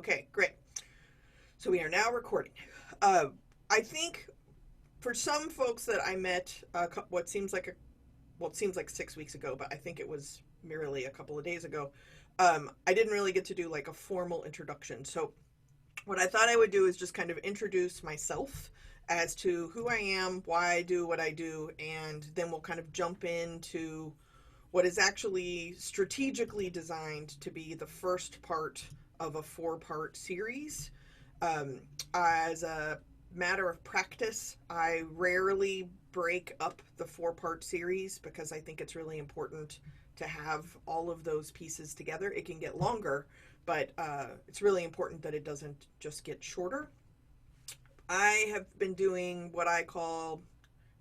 Okay, great. So we are now recording. I think for some folks that I met, what seems like 6 weeks ago, but I think it was merely a couple of days ago. I didn't really get to do like a formal introduction. So what I thought I would do is just kind of introduce myself as to who I am, why I do what I do, and then we'll kind of jump into what is actually strategically designed to be the first part of a four-part series. Um, as a matter of practice, I rarely break up the four-part series because I think it's really important to have all of those pieces together. It can get longer, but it's really important that it doesn't just get shorter. I have been doing what I call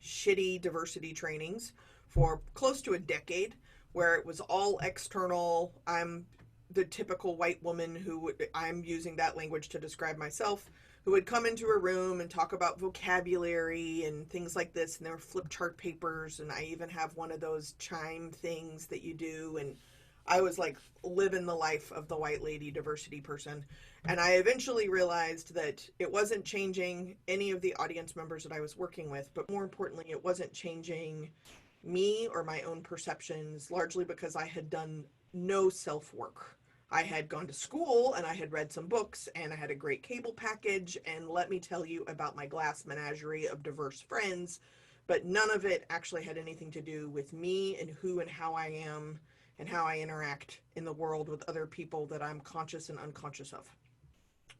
shitty diversity trainings for close to a decade, where it was all external. I'm the typical white woman I'm using that language to describe myself, who would come into a room and talk about vocabulary and things like this. And there were flip chart papers, and I even have one of those chime things that you do. And I was like living the life of the white lady diversity person. And I eventually realized that it wasn't changing any of the audience members that I was working with, but more importantly, it wasn't changing me or my own perceptions, largely because I had done no self work. I had gone to school and I had read some books and I had a great cable package. And let me tell you about my glass menagerie of diverse friends. But none of it actually had anything to do with me and who and how I am and how I interact in the world with other people that I'm conscious and unconscious of,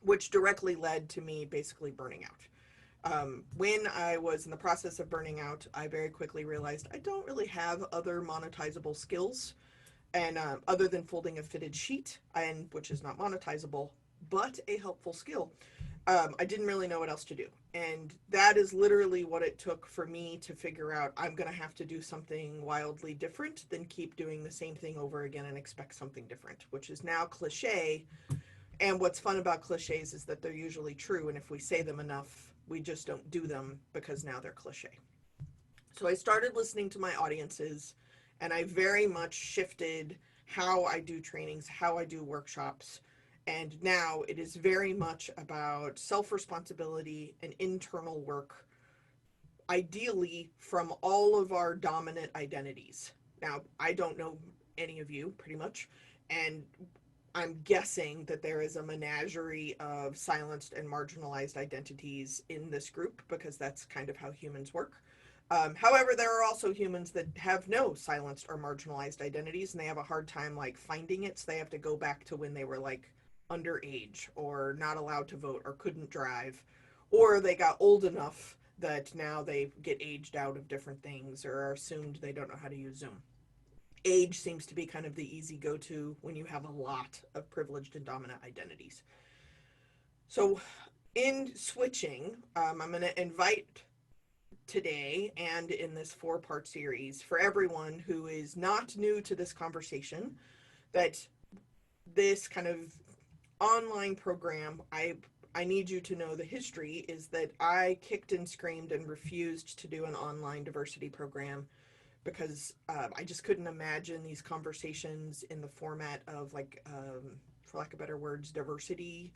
which directly led to me basically burning out. When I was in the process of burning out, I very quickly realized I don't really have other monetizable skills, and other than folding a fitted sheet, and which is not monetizable, but a helpful skill. I didn't really know what else to do, and that is literally what it took for me to figure out I'm going to have to do something wildly different than keep doing the same thing over again and expect something different, which is now cliche. And what's fun about cliches is that they're usually true, and if we say them enough, we just don't do them because now they're cliche. So I started listening to my audiences, and I very much shifted how I do trainings, how I do workshops. And now it is very much about self responsibility and internal work, ideally from all of our dominant identities. Now, I don't know any of you pretty much, and I'm guessing that there is a menagerie of silenced and marginalized identities in this group because that's kind of how humans work. However, there are also humans that have no silenced or marginalized identities, and they have a hard time like finding it. So they have to go back to when they were like underage or not allowed to vote or couldn't drive, or they got old enough that now they get aged out of different things or are assumed they don't know how to use Zoom. Age seems to be kind of the easy go-to when you have a lot of privileged and dominant identities. So in switching, I'm going to invite today and in this four-part series for everyone who is not new to this conversation that this kind of online program, I need you to know the history is that I kicked and screamed and refused to do an online diversity program because I just couldn't imagine these conversations in the format of like, for lack of better words, diversity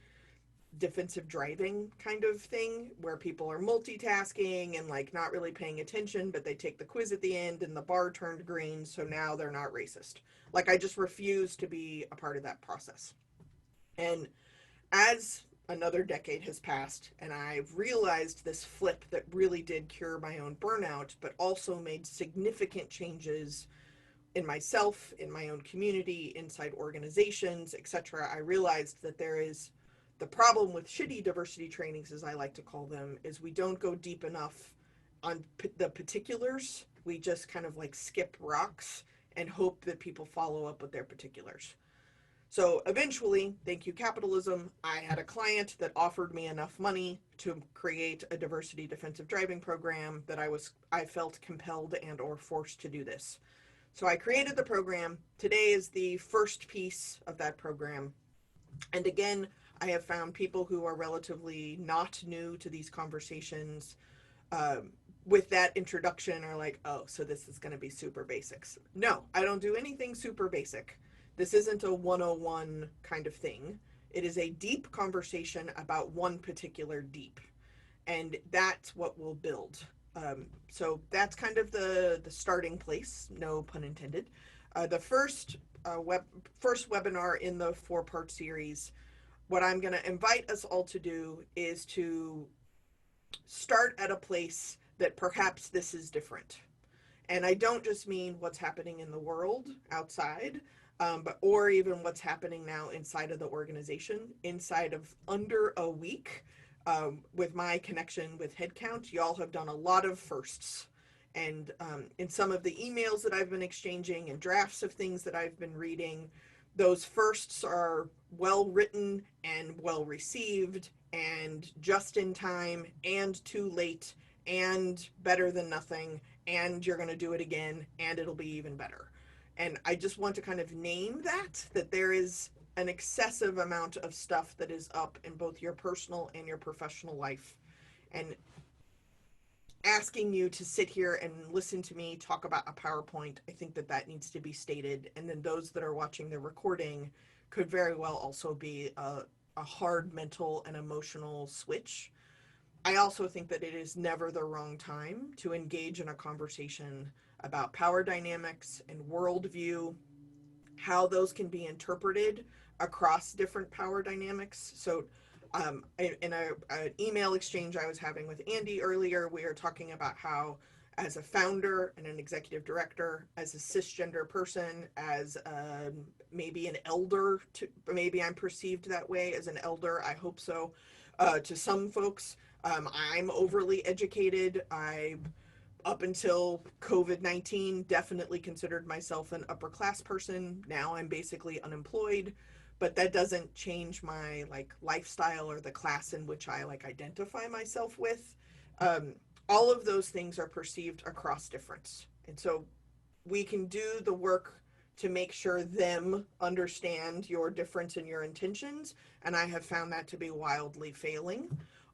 defensive driving kind of thing where people are multitasking and like not really paying attention, but they take the quiz at the end and the bar turned green, so now they're not racist. Like I just refuse to be a part of that process. And as another decade has passed and I've realized this flip that really did cure my own burnout, but also made significant changes in myself, in my own community, inside organizations, etc., I realized that there is the problem with shitty diversity trainings, as I like to call them, is we don't go deep enough on the particulars. We just kind of like skip rocks and hope that people follow up with their particulars. So eventually, thank you capitalism, I had a client that offered me enough money to create a diversity defensive driving program that I felt compelled and or forced to do this. So I created the program. Today is the first piece of that program. And again, I have found people who are relatively not new to these conversations with that introduction are like, oh, so this is going to be super basics. No, I don't do anything super basic. This isn't a 101 kind of thing. It is a deep conversation about one particular deep, and that's what we'll build. So that's kind of the starting place, no pun intended. The first webinar in the 4-part series, what I'm going to invite us all to do is to start at a place that perhaps this is different. And I don't just mean what's happening in the world outside, but or even what's happening now inside of the organization. Inside of under a week, with my connection with Headcount, y'all have done a lot of firsts. And in some of the emails that I've been exchanging and drafts of things that I've been reading, those firsts are well written and well received and just in time and too late and better than nothing, and you're going to do it again and it'll be even better. And I just want to kind of name that there is an excessive amount of stuff that is up in both your personal and your professional life, and asking you to sit here and listen to me talk about a PowerPoint, I think that needs to be stated. And then those that are watching the recording could very well also be a hard mental and emotional switch. I also think that it is never the wrong time to engage in a conversation about power dynamics and worldview, how those can be interpreted across different power dynamics. So in an email exchange I was having with Andy earlier, we were talking about how as a founder and an executive director, as a cisgender person, as maybe an elder, maybe I'm perceived that way as an elder, I hope so, to some folks, I'm overly educated. I, up until COVID-19, definitely considered myself an upper class person. Now I'm basically unemployed, but that doesn't change my lifestyle or the class in which I identify myself with. All of those things are perceived across difference. And so we can do the work to make sure them understand your difference and your intentions. And I have found that to be wildly failing.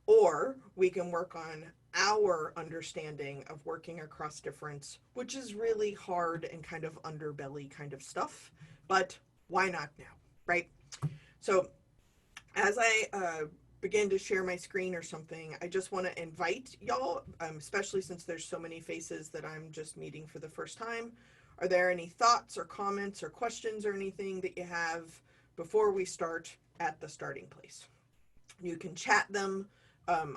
Or we can work on our understanding of working across difference, which is really hard and kind of underbelly kind of stuff. But why not now, right? So as I begin to share my screen or something, I just want to invite y'all, especially since there's so many faces that I'm just meeting for the first time. Are there any thoughts or comments or questions or anything that you have before we start at the starting place? You can chat them.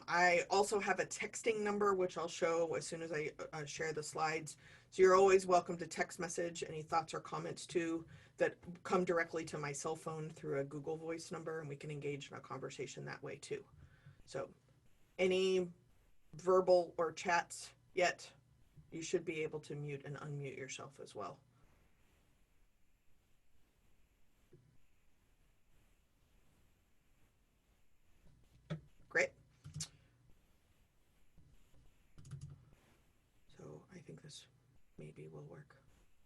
I also have a texting number, which I'll show as soon as I share the slides. So you're always welcome to text message any thoughts or comments too that come directly to my cell phone through a Google Voice number, and we can engage in a conversation that way too. So any verbal or chats yet, you should be able to mute and unmute yourself as well. Great. So I think this maybe will work.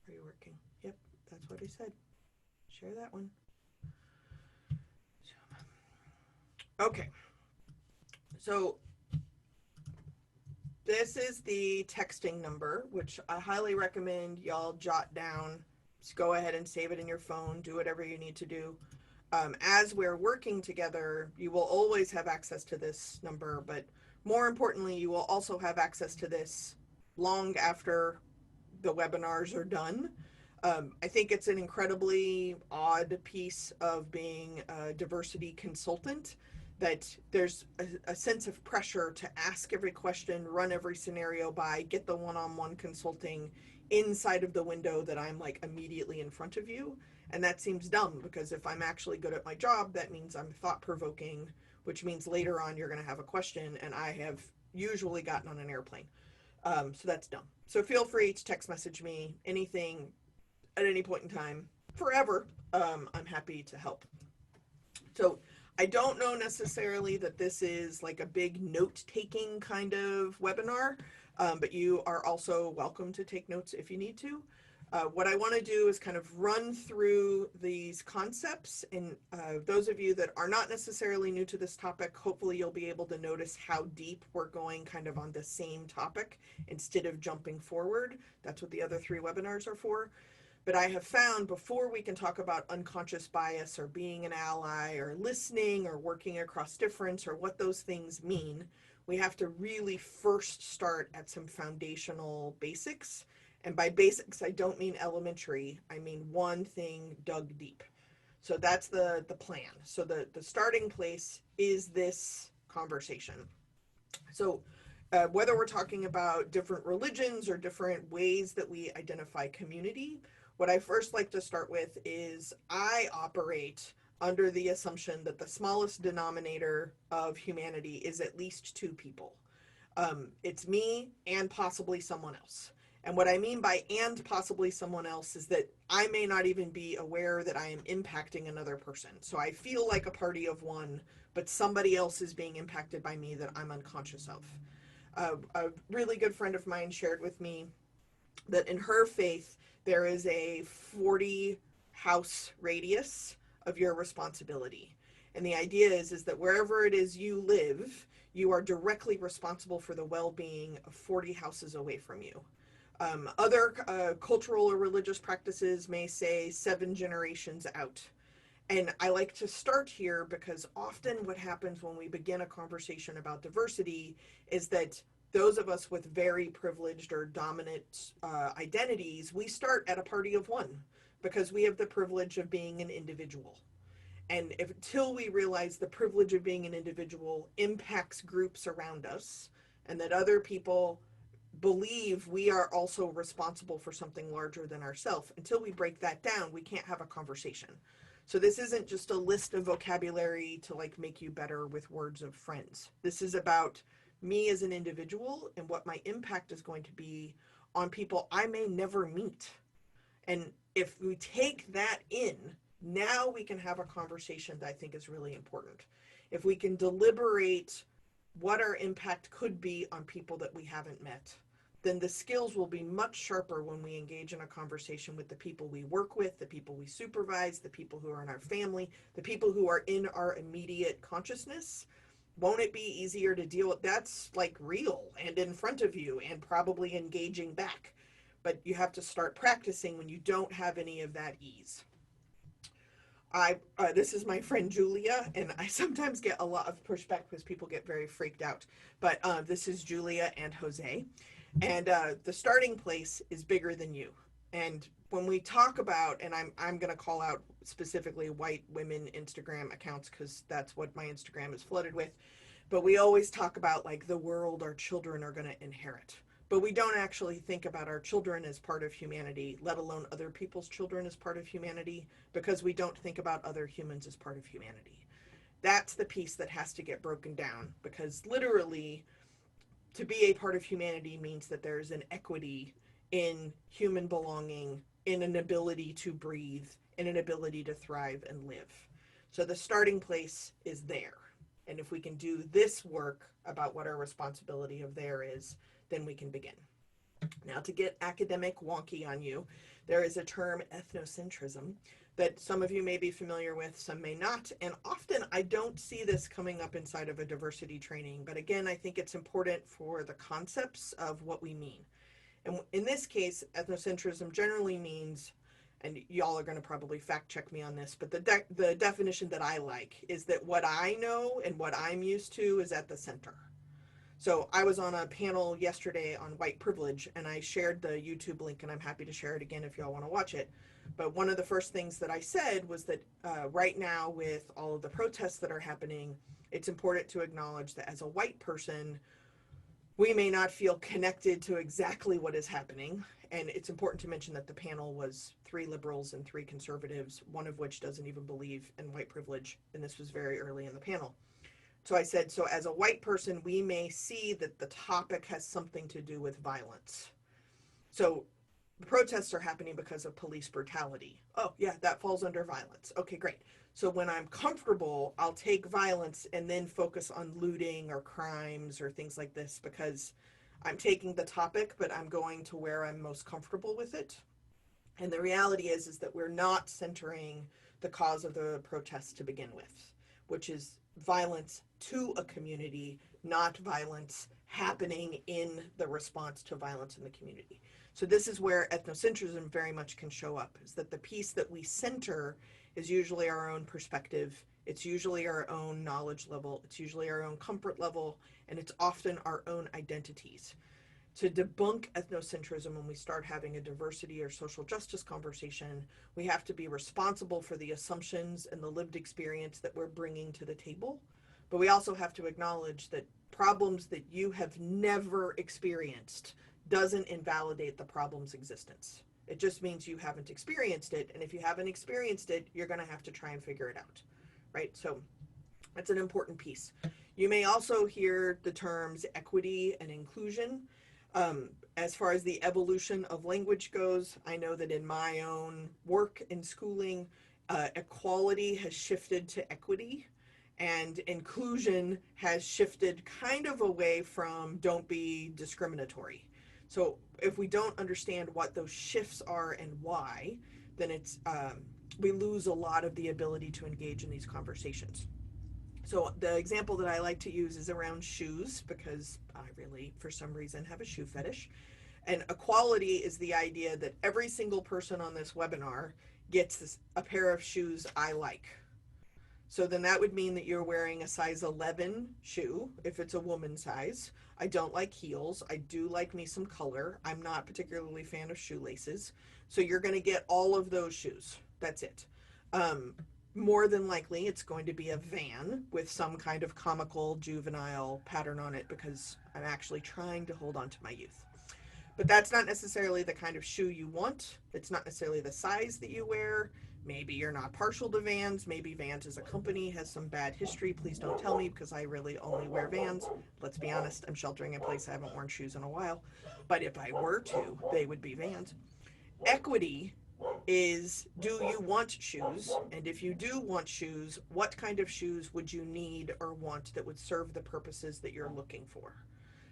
Are you working? Yep, that's what I said. Share that one. Okay. So this is the texting number, which I highly recommend y'all jot down. Just go ahead and save it in your phone. Do whatever you need to do. As we're working together, you will always have access to this number, but more importantly, you will also have access to this long after the webinars are done. I think it's an incredibly odd piece of being a diversity consultant that there's a sense of pressure to ask every question, run every scenario by, get the one-on-one consulting inside of the window that I'm immediately in front of you. And that seems dumb, because if I'm actually good at my job, that means I'm thought-provoking, which means later on you're going to have a question, and I have usually gotten on an airplane. So that's dumb. So feel free to text message me anything at any point in time, forever. I'm happy to help. So I don't know necessarily that this is a big note-taking kind of webinar, but you are also welcome to take notes if you need to. What I want to do is kind of run through these concepts, and those of you that are not necessarily new to this topic, hopefully you'll be able to notice how deep we're going kind of on the same topic instead of jumping forward. That's what the other 3 webinars are for. But I have found before we can talk about unconscious bias or being an ally or listening or working across difference or what those things mean, we have to really first start at some foundational basics. And by basics, I don't mean elementary, I mean one thing dug deep. So that's the plan. So the starting place is this conversation. So whether we're talking about different religions or different ways that we identify community, what I first like to start with is I operate under the assumption that the smallest denominator of humanity is at least two people. It's me and possibly someone else. And what I mean by and possibly someone else is that I may not even be aware that I am impacting another person. So I feel like a party of one, but somebody else is being impacted by me that I'm unconscious of. A really good friend of mine shared with me that in her faith, there is a 40 house radius of your responsibility. And the idea is that wherever it is you live, you are directly responsible for the well being of 40 houses away from you. Other cultural or religious practices may say 7 generations out. And I like to start here because often what happens when we begin a conversation about diversity is that those of us with very privileged or dominant identities, we start at a party of one because we have the privilege of being an individual. And until we realize the privilege of being an individual impacts groups around us and that other people believe we are also responsible for something larger than ourselves, until we break that down, we can't have a conversation. So this isn't just a list of vocabulary to like make you better with words of friends. This is about me as an individual and what my impact is going to be on people I may never meet. And if we take that in, now we can have a conversation that I think is really important. If we can deliberate what our impact could be on people that we haven't met, then the skills will be much sharper when we engage in a conversation with the people we work with, the people we supervise, the people who are in our family, the people who are in our immediate consciousness. Won't it be easier to deal with? That's like real and in front of you and probably engaging back. But you have to start practicing when you don't have any of that ease. This is my friend Julia, and I sometimes get a lot of pushback because people get very freaked out. But this is Julia and Jose, and the starting place is bigger than you. And when we talk about, and I'm going to call out specifically white women Instagram accounts because that's what my Instagram is flooded with. But we always talk about like the world our children are going to inherit. But we don't actually think about our children as part of humanity, let alone other people's children as part of humanity, because we don't think about other humans as part of humanity. That's the piece that has to get broken down, because literally, to be a part of humanity means that there's an equity in human belonging, in an ability to breathe, in an ability to thrive and live. So the starting place is there. And if we can do this work about what our responsibility of there is, then we can begin. Now, to get academic wonky on you, there is a term, ethnocentrism, that some of you may be familiar with, some may not. And often I don't see this coming up inside of a diversity training. But again, I think it's important for the concepts of what we mean. And in this case, ethnocentrism generally means, and y'all are going to probably fact check me on this, but the definition that I like is that what I know and what I'm used to is at the center. So I was on a panel yesterday on white privilege, and I shared the YouTube link, and I'm happy to share it again if y'all want to watch it. But one of the first things that I said was that right now, with all of the protests that are happening, it's important to acknowledge that as a white person, we may not feel connected to exactly what is happening. And it's important to mention that the panel was 3 liberals and 3 conservatives, one of which doesn't even believe in white privilege. And this was very early in the panel. So I said, so as a white person, we may see that the topic has something to do with violence. So the protests are happening because of police brutality. Oh, yeah, that falls under violence. Okay, great. So when I'm comfortable, I'll take violence and then focus on looting or crimes or things like this because I'm taking the topic, but I'm going to where I'm most comfortable with it. And the reality is that we're not centering the cause of the protests to begin with, which is violence to a community, not violence happening in the response to violence in the community. So this is where ethnocentrism very much can show up, is that the piece that we center is usually our own perspective. It's usually our own knowledge level. It's usually our own comfort level, and it's often our own identities. To debunk ethnocentrism, when we start having a diversity or social justice conversation, we have to be responsible for the assumptions and the lived experience that we're bringing to the table. But we also have to acknowledge that problems that you have never experienced doesn't invalidate the problem's existence. It just means you haven't experienced it. And if you haven't experienced it, you're going to have to try and figure it out. Right? So that's an important piece. You may also hear the terms equity and inclusion. As far as the evolution of language goes, I know that in my own work in schooling, equality has shifted to equity, and inclusion has shifted kind of away from don't be discriminatory. So if we don't understand what those shifts are and why, then it's we lose a lot of the ability to engage in these conversations. So the example that I like to use is around shoes, because I really, for some reason, have a shoe fetish. And equality is the idea that every single person on this webinar gets a pair of shoes I like. So then that would mean that you're wearing a size 11 shoe, if it's a woman size. I don't like heels. I do like me some color. I'm not particularly a fan of shoelaces. So you're going to get all of those shoes. That's it. More than likely, it's going to be a van with some kind of comical, juvenile pattern on it, because I'm actually trying to hold on to my youth. But that's not necessarily the kind of shoe you want. It's not necessarily the size that you wear. Maybe you're not partial to Vans. Maybe Vans as a company has some bad history. Please don't tell me, because I really only wear Vans. Let's be honest, I'm sheltering in place. I haven't worn shoes in a while. But if I were to, they would be Vans. Equity is, do you want shoes? And if you do want shoes, what kind of shoes would you need or want that would serve the purposes that you're looking for?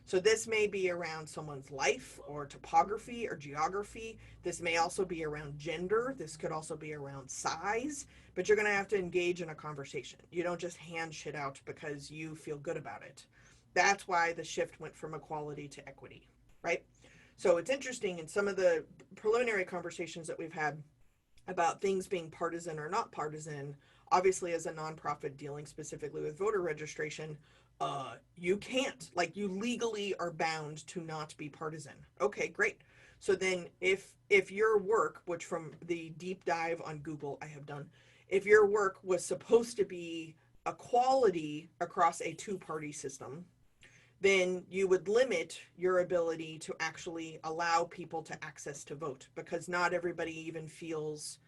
So this may be around someone's life or topography or geography. This may also be around gender. This could also be around size, but you're going to have to engage in a conversation. You don't just hand shit out because you feel good about it. That's why the shift went from equality to equity, right? So it's interesting, in some of the preliminary conversations that we've had about things being partisan or not partisan, obviously as a nonprofit dealing specifically with voter registration, you can't, like, you legally are bound to not be partisan. Okay, great. So then if your work, which from the deep dive on Google I have done, if your work was supposed to be equality across a two-party system, then you would limit your ability to actually allow people to access to vote, because not everybody even feels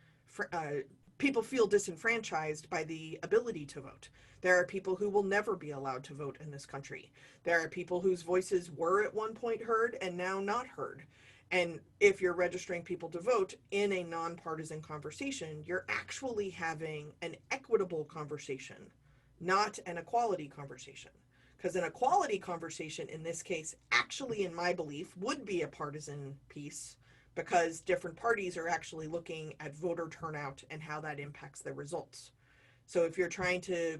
people feel disenfranchised by the ability to vote. There are people who will never be allowed to vote in this country. There are people whose voices were at one point heard and now not heard. And if you're registering people to vote in a nonpartisan conversation, you're actually having an equitable conversation, not an equality conversation. Because an equality conversation in this case, actually, in my belief, would be a partisan piece, because different parties are actually looking at voter turnout and how that impacts their results. So if you're trying to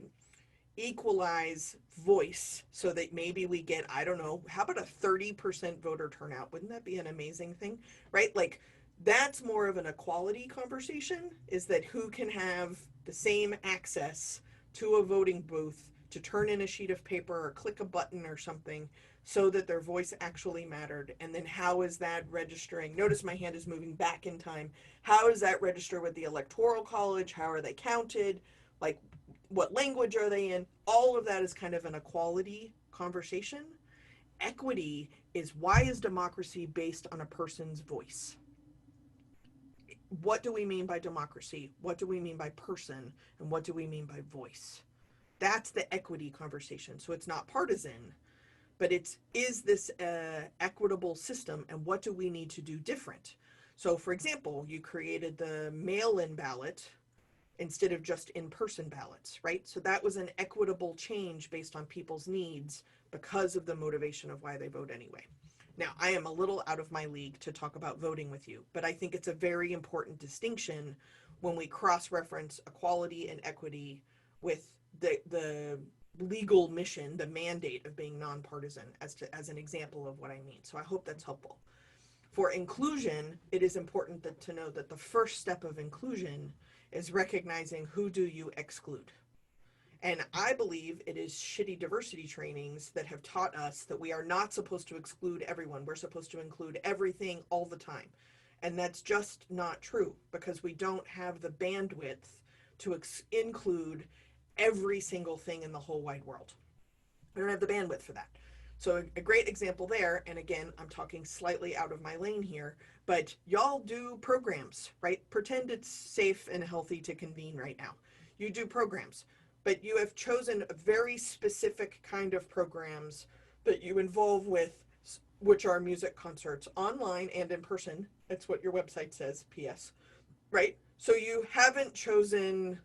equalize voice so that maybe we get, I don't know, how about a 30% voter turnout? Wouldn't that be an amazing thing, right? Like, that's more of an equality conversation, is that who can have the same access to a voting booth to turn in a sheet of paper or click a button or something, so that their voice actually mattered. And then how is that registering? Notice my hand is moving back in time. How does that register with the Electoral College? How are they counted? Like, what language are they in? All of that is kind of an equality conversation. Equity is, why is democracy based on a person's voice? What do we mean by democracy? What do we mean by person? And what do we mean by voice? That's the equity conversation. So it's not partisan, but it's, is this an equitable system, and what do we need to do different? So for example, you created the mail-in ballot instead of just in-person ballots, right? So that was an equitable change based on people's needs because of the motivation of why they vote anyway. Now, I am a little out of my league to talk about voting with you, but I think it's a very important distinction when we cross-reference equality and equity with the legal mission, the mandate of being nonpartisan, as an example of what I mean. So I hope that's helpful. For inclusion, it is important to know that the first step of inclusion is recognizing who do you exclude. And I believe it is shitty diversity trainings that have taught us that we are not supposed to exclude everyone. We're supposed to include everything all the time. And that's just not true, because we don't have the bandwidth to include every single thing in the whole wide world. We don't have the bandwidth for that. So a great example there, and again, I'm talking slightly out of my lane here, but y'all do programs, right? Pretend it's safe and healthy to convene right now. You do programs, but you have chosen a very specific kind of programs that you involve with, which are music concerts, online and in person. That's what your website says, PS, right? So you haven't chosen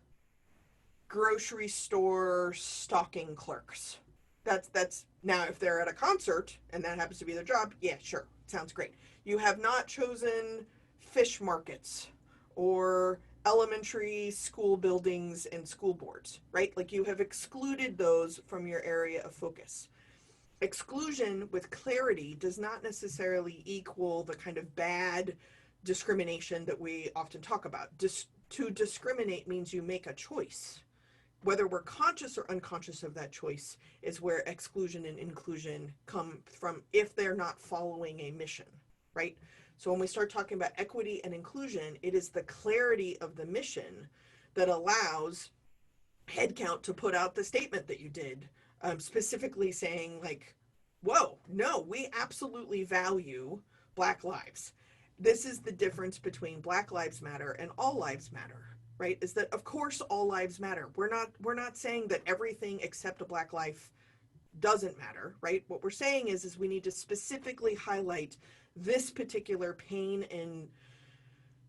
grocery store stocking clerks. That's now, if they're at a concert and that happens to be their job, yeah, sure, sounds great. You have not chosen fish markets or elementary school buildings and school boards, right? Like, you have excluded those from your area of focus. Exclusion with clarity does not necessarily equal the kind of bad discrimination that we often talk about. To discriminate means you make a choice. Whether we're conscious or unconscious of that choice is where exclusion and inclusion come from, if they're not following a mission, right? So when we start talking about equity and inclusion, it is the clarity of the mission that allows headcount to put out the statement that you did, specifically saying, like, whoa, no, we absolutely value Black lives. This is the difference between Black Lives Matter and All Lives Matter, right? Is that, of course, all lives matter. We're not saying that everything except a Black life doesn't matter, right? What we're saying is we need to specifically highlight this particular pain and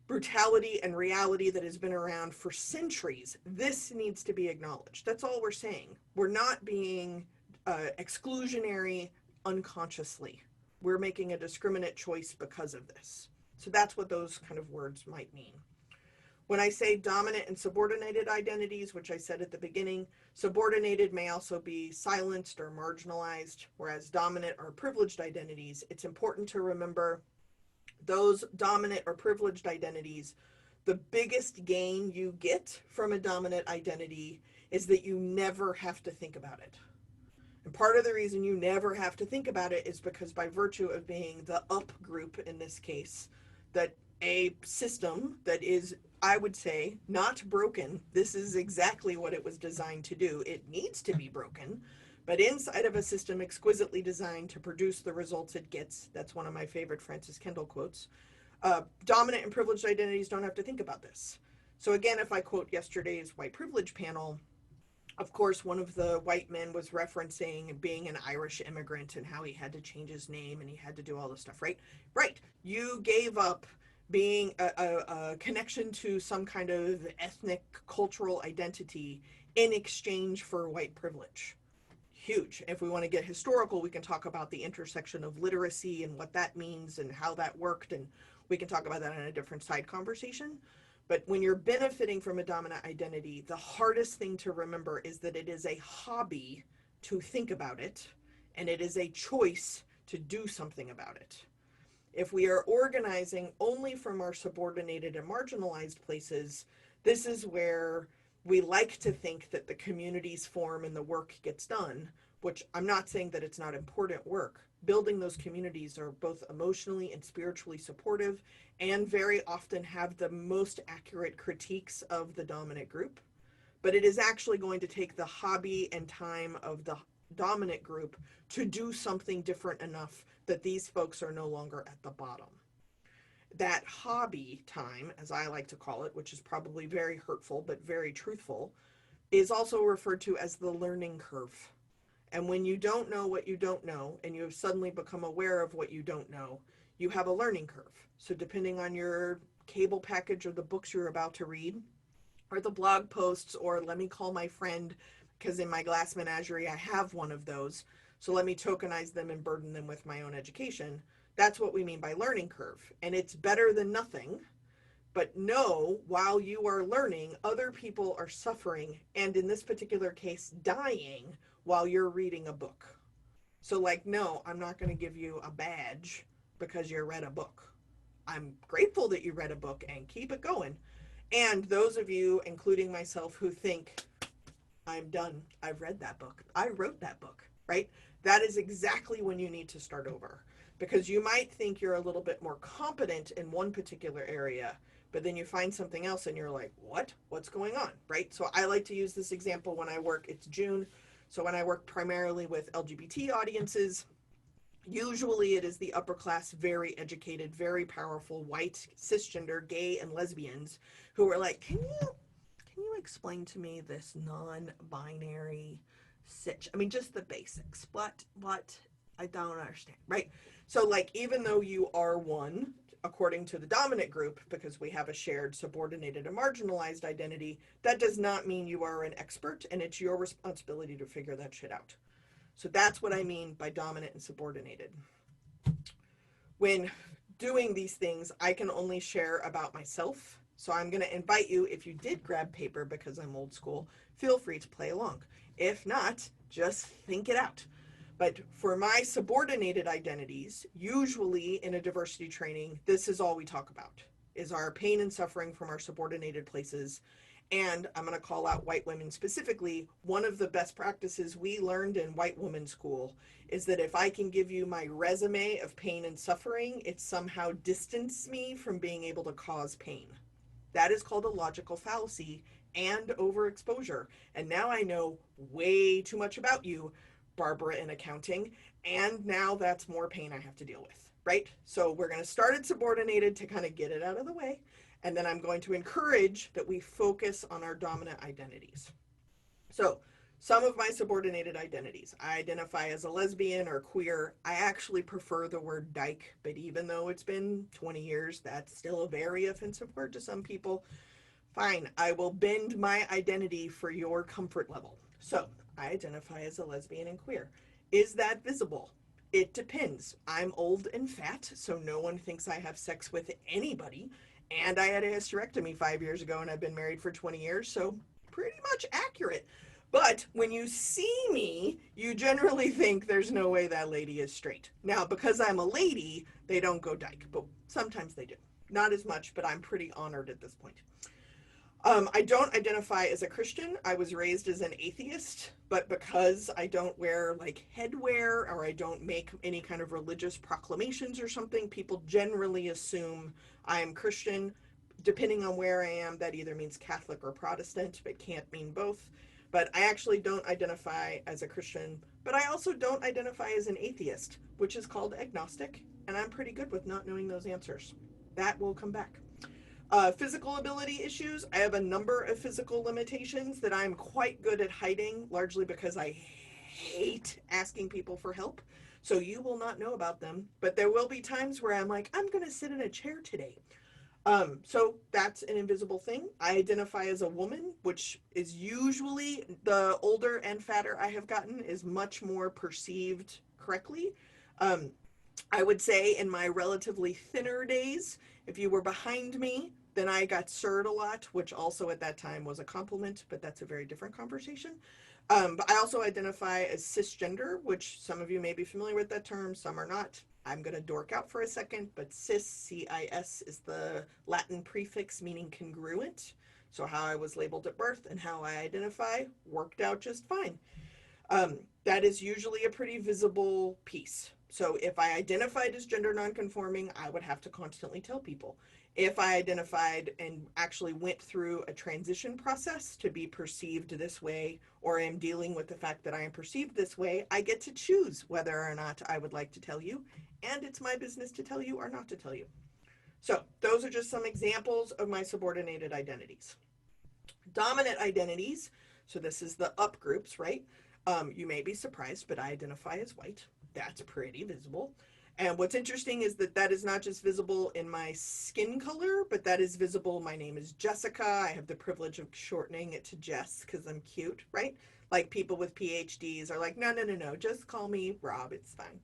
brutality and reality that has been around for centuries. This needs to be acknowledged. That's all we're saying. We're not being exclusionary unconsciously. We're making a discriminate choice because of this. So that's what those kind of words might mean. When I say dominant and subordinated identities, which I said at the beginning, subordinated may also be silenced or marginalized, whereas dominant or privileged identities, it's important to remember those dominant or privileged identities, the biggest gain you get from a dominant identity is that you never have to think about it. And part of the reason you never have to think about it is because, by virtue of being the up group in this case, that a system that is, I would say, not broken. This is exactly what it was designed to do. It needs to be broken, but inside of a system exquisitely designed to produce the results it gets. That's one of my favorite Francis Kendall quotes. Dominant and privileged identities don't have to think about this. So again, if I quote yesterday's white privilege panel, of course, one of the white men was referencing being an Irish immigrant and how he had to change his name and he had to do all this stuff, right? Right. You gave up being a connection to some kind of ethnic cultural identity in exchange for white privilege. Huge. If we want to get historical, we can talk about the intersection of literacy and what that means and how that worked, and we can talk about that in a different side conversation. But when you're benefiting from a dominant identity, the hardest thing to remember is that it is a hobby to think about it, and it is a choice to do something about it. If we are organizing only from our subordinated and marginalized places, this is where we like to think that the communities form and the work gets done, which I'm not saying that it's not important work. Building those communities are both emotionally and spiritually supportive, and very often have the most accurate critiques of the dominant group. But it is actually going to take the hobby and time of the dominant group to do something different enough that these folks are no longer at the bottom. That hobby time, as I like to call it, which is probably very hurtful but very truthful, is also referred to as the learning curve. And when you don't know what you don't know, and you have suddenly become aware of what you don't know, you have a learning curve. So depending on your cable package or the books you're about to read, or the blog posts, or let me call my friend, because in my glass menagerie I have one of those, so let me tokenize them and burden them with my own education. That's what we mean by learning curve. And it's better than nothing, but know while you are learning, other people are suffering, and in this particular case, dying while you're reading a book. So, like, no, I'm not going to give you a badge because you read a book. I'm grateful that you read a book and keep it going. And those of you, including myself, who think, I'm done, I've read that book, I wrote that book, right? That is exactly when you need to start over. Because you might think you're a little bit more competent in one particular area, but then you find something else and you're like, what? What's going on, right? So I like to use this example when I work, it's June. So when I work primarily with LGBT audiences, usually it is the upper class, very educated, very powerful, white, cisgender, gay, and lesbians who are like, can you explain to me this non-binary sit? I mean, just the basics. What? I don't understand, right? So, like, even though you are one, according to the dominant group, because we have a shared subordinated and marginalized identity, that does not mean you are an expert, and it's your responsibility to figure that shit out. So that's what I mean by dominant and subordinated. When doing these things, I can only share about myself. So I'm going to invite you, if you did grab paper because I'm old school, feel free to play along. If not, just think it out. But for my subordinated identities, usually in a diversity training, this is all we talk about, is our pain and suffering from our subordinated places. And I'm going to call out white women specifically. One of the best practices we learned in white women's school is that if I can give you my resume of pain and suffering, it somehow distances me from being able to cause pain. That is called a logical fallacy and overexposure. And now I know way too much about you, Barbara, in accounting. And now that's more pain I have to deal with, right? So we're going to start at subordinated to kind of get it out of the way. And then I'm going to encourage that we focus on our dominant identities. So some of my subordinated identities, I identify as a lesbian or queer. I actually prefer the word dyke, but even though it's been 20 years, that's still a very offensive word to some people. Fine, I will bend my identity for your comfort level. So I identify as a lesbian and queer. Is that visible? It depends. I'm old and fat, so no one thinks I have sex with anybody. And I had a hysterectomy 5 years ago and I've been married for 20 years, so pretty much accurate. But when you see me, you generally think there's no way that lady is straight. Now, because I'm a lady, they don't go dyke, but sometimes they do. Not as much, but I'm pretty honored at this point. I don't identify as a Christian. I was raised as an atheist, but because I don't wear like headwear or I don't make any kind of religious proclamations or something, people generally assume I'm Christian. Depending on where I am, that either means Catholic or Protestant, but can't mean both. But I actually don't identify as a Christian, but I also don't identify as an atheist, which is called agnostic, and I'm pretty good with not knowing those answers. That will come back. Physical ability issues. I have a number of physical limitations that I'm quite good at hiding, largely because I hate asking people for help. So you will not know about them, but there will be times where I'm like, I'm going to sit in a chair today. So that's an invisible thing. I identify as a woman, which is usually the older and fatter I have gotten is much more perceived correctly. Um, I would say in my relatively thinner days, if you were behind me, then I got sirred a lot, which also at that time was a compliment, but that's a very different conversation. But I also identify as cisgender, which some of you may be familiar with that term, some are not. I'm going to dork out for a second, but cis, C-I-S, is the Latin prefix meaning congruent. So how I was labeled at birth and how I identify worked out just fine. That is usually a pretty visible piece. So if I identified as gender nonconforming, I would have to constantly tell people. If I identified and actually went through a transition process to be perceived this way, or am dealing with the fact that I am perceived this way, I get to choose whether or not I would like to tell you, and it's my business to tell you or not to tell you. So those are just some examples of my subordinated identities. Dominant identities, so this is the up groups, right? You may be surprised, but I identify as white. That's pretty visible. And what's interesting is that that is not just visible in my skin color, but that is visible. My name is Jessica. I have the privilege of shortening it to Jess because I'm cute, right? Like people with PhDs are like, no, no, no, no, just call me Rob. It's fine.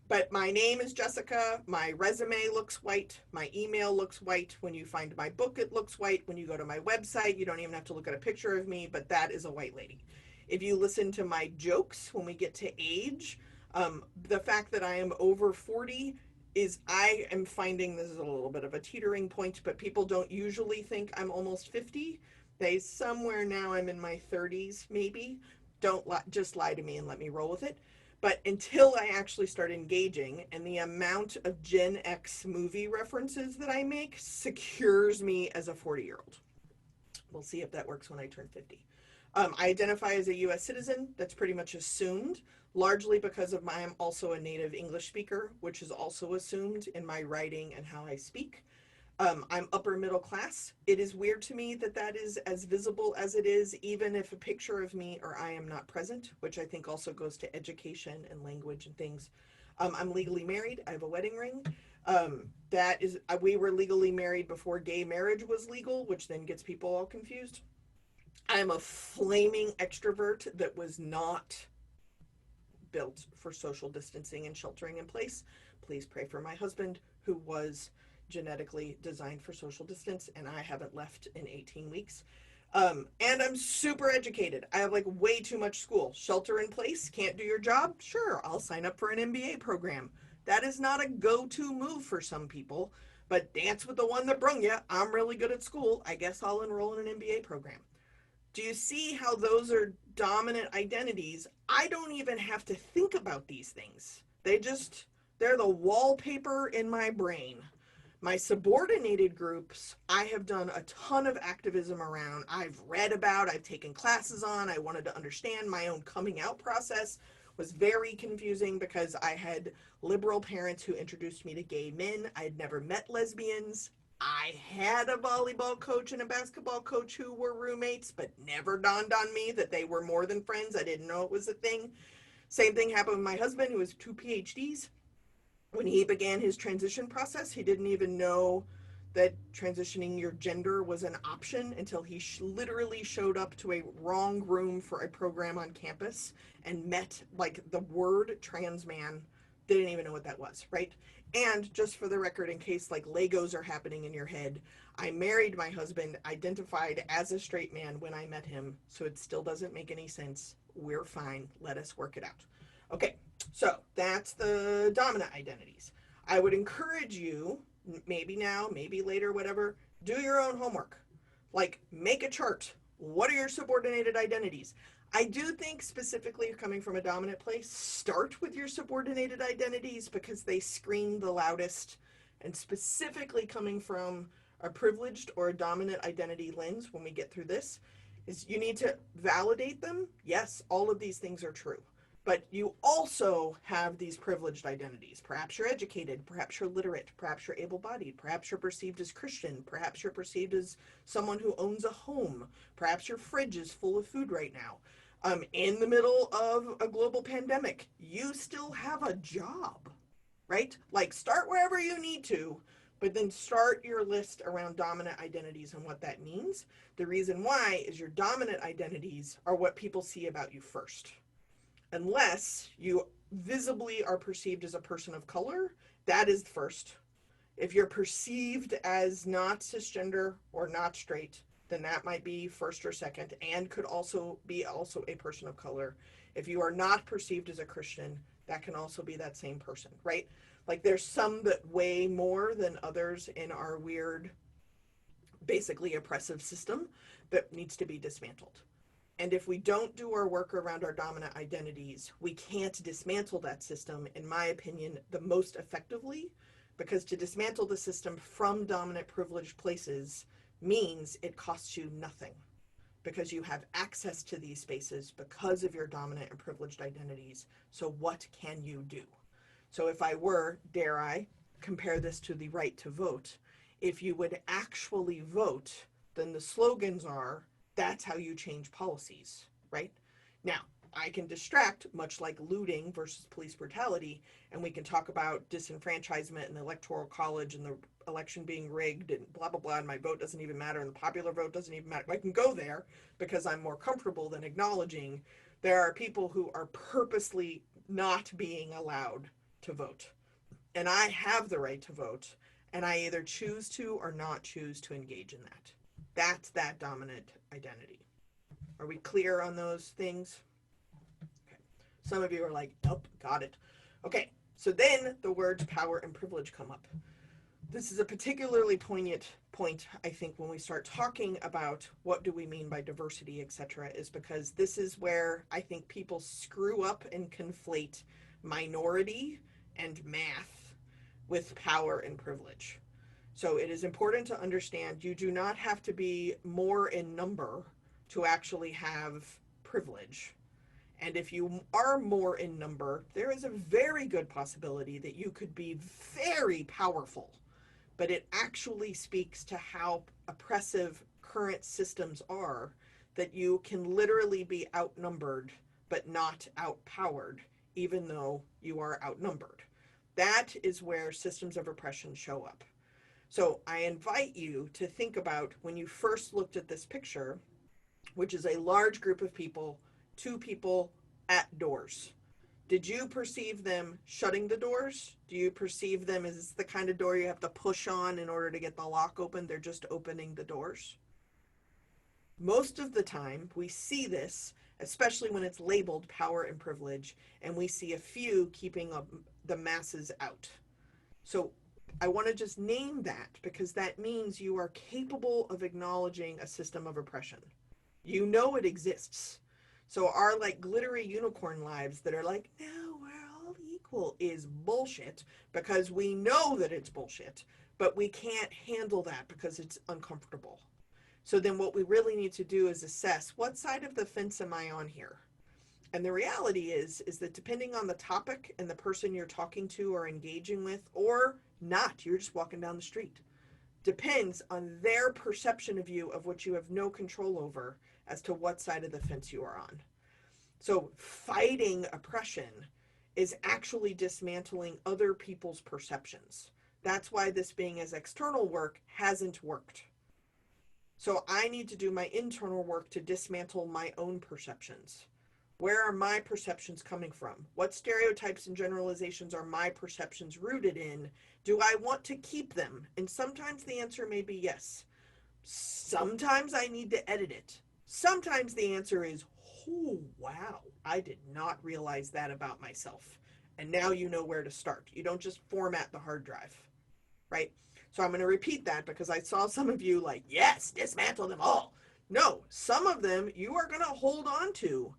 But my name is Jessica. My resume looks white. My email looks white. When you find my book, it looks white. When you go to my website, you don't even have to look at a picture of me, but that is a white lady. If you listen to my jokes when we get to age, the fact that I am over 40 is I am finding this is a little bit of a teetering point, but people don't usually think I'm almost 50. They somewhere now I'm in my 30s, maybe. Don't just lie to me and let me roll with it. But until I actually start engaging, and the amount of Gen X movie references that I make secures me as a 40-year-old. We'll see if that works when I turn 50. I identify as a US citizen. That's pretty much assumed, largely because of I'm also a native English speaker, which is also assumed in my writing and how I speak. I'm upper middle class. It is weird to me that that is as visible as it is, even if a picture of me or I am not present, which I think also goes to education and language and things. I'm legally married. I have a wedding ring. That is, we were legally married before gay marriage was legal, which then gets people all confused. I'm a flaming extrovert that was not built for social distancing and sheltering in place. Please pray for my husband, who was genetically designed for social distance, and I haven't left in 18 weeks. And I'm super educated. I have like way too much school. Shelter in place, can't do your job? Sure, I'll sign up for an MBA program. That is not a go to move for some people, but dance with the one that brung you. I'm really good at school. I guess I'll enroll in an MBA program. Do you see how those are dominant identities? I don't even have to think about these things. They're the wallpaper in my brain. My subordinated groups, I have done a ton of activism around. I've read about, I've taken classes on, I wanted to understand my own coming out process. Was very confusing because I had liberal parents who introduced me to gay men. I had never met lesbians. I had a volleyball coach and a basketball coach who were roommates, but never dawned on me that they were more than friends. I didn't know it was a thing. Same thing happened with my husband, who has 2 PhDs. When he began his transition process, he didn't even know that transitioning your gender was an option until he literally showed up to a wrong room for a program on campus and met like the word trans man. Didn't even know what that was, right? And just for the record, in case like Legos are happening in your head, I married my husband, identified as a straight man when I met him, so it still doesn't make any sense. We're fine. Let us work it out. Okay, so that's the dominant identities. I would encourage you, maybe now, maybe later, whatever, do your own homework. Like, make a chart. What are your subordinated identities? I do think, specifically coming from a dominant place, start with your subordinated identities because they scream the loudest. And specifically coming from a privileged or a dominant identity lens, when we get through this, is you need to validate them. Yes, all of these things are true. But you also have these privileged identities. Perhaps you're educated, perhaps you're literate, perhaps you're able bodied, perhaps you're perceived as Christian, perhaps you're perceived as someone who owns a home, perhaps your fridge is full of food right now. In the middle of a global pandemic, you still have a job, right? Like, start wherever you need to, but then start your list around dominant identities and what that means. The reason why is your dominant identities are what people see about you first. Unless you visibly are perceived as a person of color, that is first. If you're perceived as not cisgender or not straight, then that might be first or second, and could also be also a person of color. If you are not perceived as a Christian, that can also be that same person, right? Like, there's some that weigh more than others in our weird, basically oppressive system that needs to be dismantled. And if we don't do our work around our dominant identities, we can't dismantle that system, in my opinion, the most effectively, because to dismantle the system from dominant privileged places means it costs you nothing, because you have access to these spaces because of your dominant and privileged identities. So what can you do? So if I were, dare I, compare this to the right to vote, if you would actually vote, then the slogans are, that's how you change policies, right? Now, I can distract, much like looting versus police brutality, and we can talk about disenfranchisement and the electoral college and the election being rigged and blah, blah, blah, and my vote doesn't even matter and the popular vote doesn't even matter. I can go there because I'm more comfortable than acknowledging there are people who are purposely not being allowed to vote. And I have the right to vote, and I either choose to or not choose to engage in that. That's that dominant identity. Are we clear on those things? Okay. Some of you are like, nope, got it. Okay, So then the words power and privilege come up. This is a particularly poignant point, I think, when we start talking about what do we mean by diversity, etc., is because this is where I think people screw up and conflate minority and math with power and privilege. So it is important to understand you do not have to be more in number to actually have privilege. And if you are more in number, there is a very good possibility that you could be very powerful. But it actually speaks to how oppressive current systems are, that you can literally be outnumbered but not outpowered, even though you are outnumbered. That is where systems of oppression show up. So I invite you to think about when you first looked at this picture, which is a large group of people, two people at doors. Did you perceive them shutting the doors? Do you perceive them as the kind of door you have to push on in order to get the lock open? They're just opening the doors. Most of the time, we see this, especially when it's labeled power and privilege, and we see a few keeping the masses out. So I want to just name that because that means you are capable of acknowledging a system of oppression. You know it exists. So our like glittery unicorn lives that are like, no, we're all equal is bullshit because we know that it's bullshit, but we can't handle that because it's uncomfortable. So then what we really need to do is assess what side of the fence am I on here? And the reality is that depending on the topic and the person you're talking to or engaging with, or not, you're just walking down the street, depends on their perception of you of what you have no control over as to what side of the fence you are on. So fighting oppression is actually dismantling other people's perceptions. That's why this being as external work hasn't worked. So I need to do my internal work to dismantle my own perceptions. Where are my perceptions coming from? What stereotypes and generalizations are my perceptions rooted in? Do I want to keep them? And sometimes the answer may be yes. Sometimes I need to edit it. Sometimes the answer is, oh, wow, I did not realize that about myself. And now you know where to start. You don't just format the hard drive, right? So I'm going to repeat that because I saw some of you like, yes, dismantle them all. No, some of them you are going to hold on to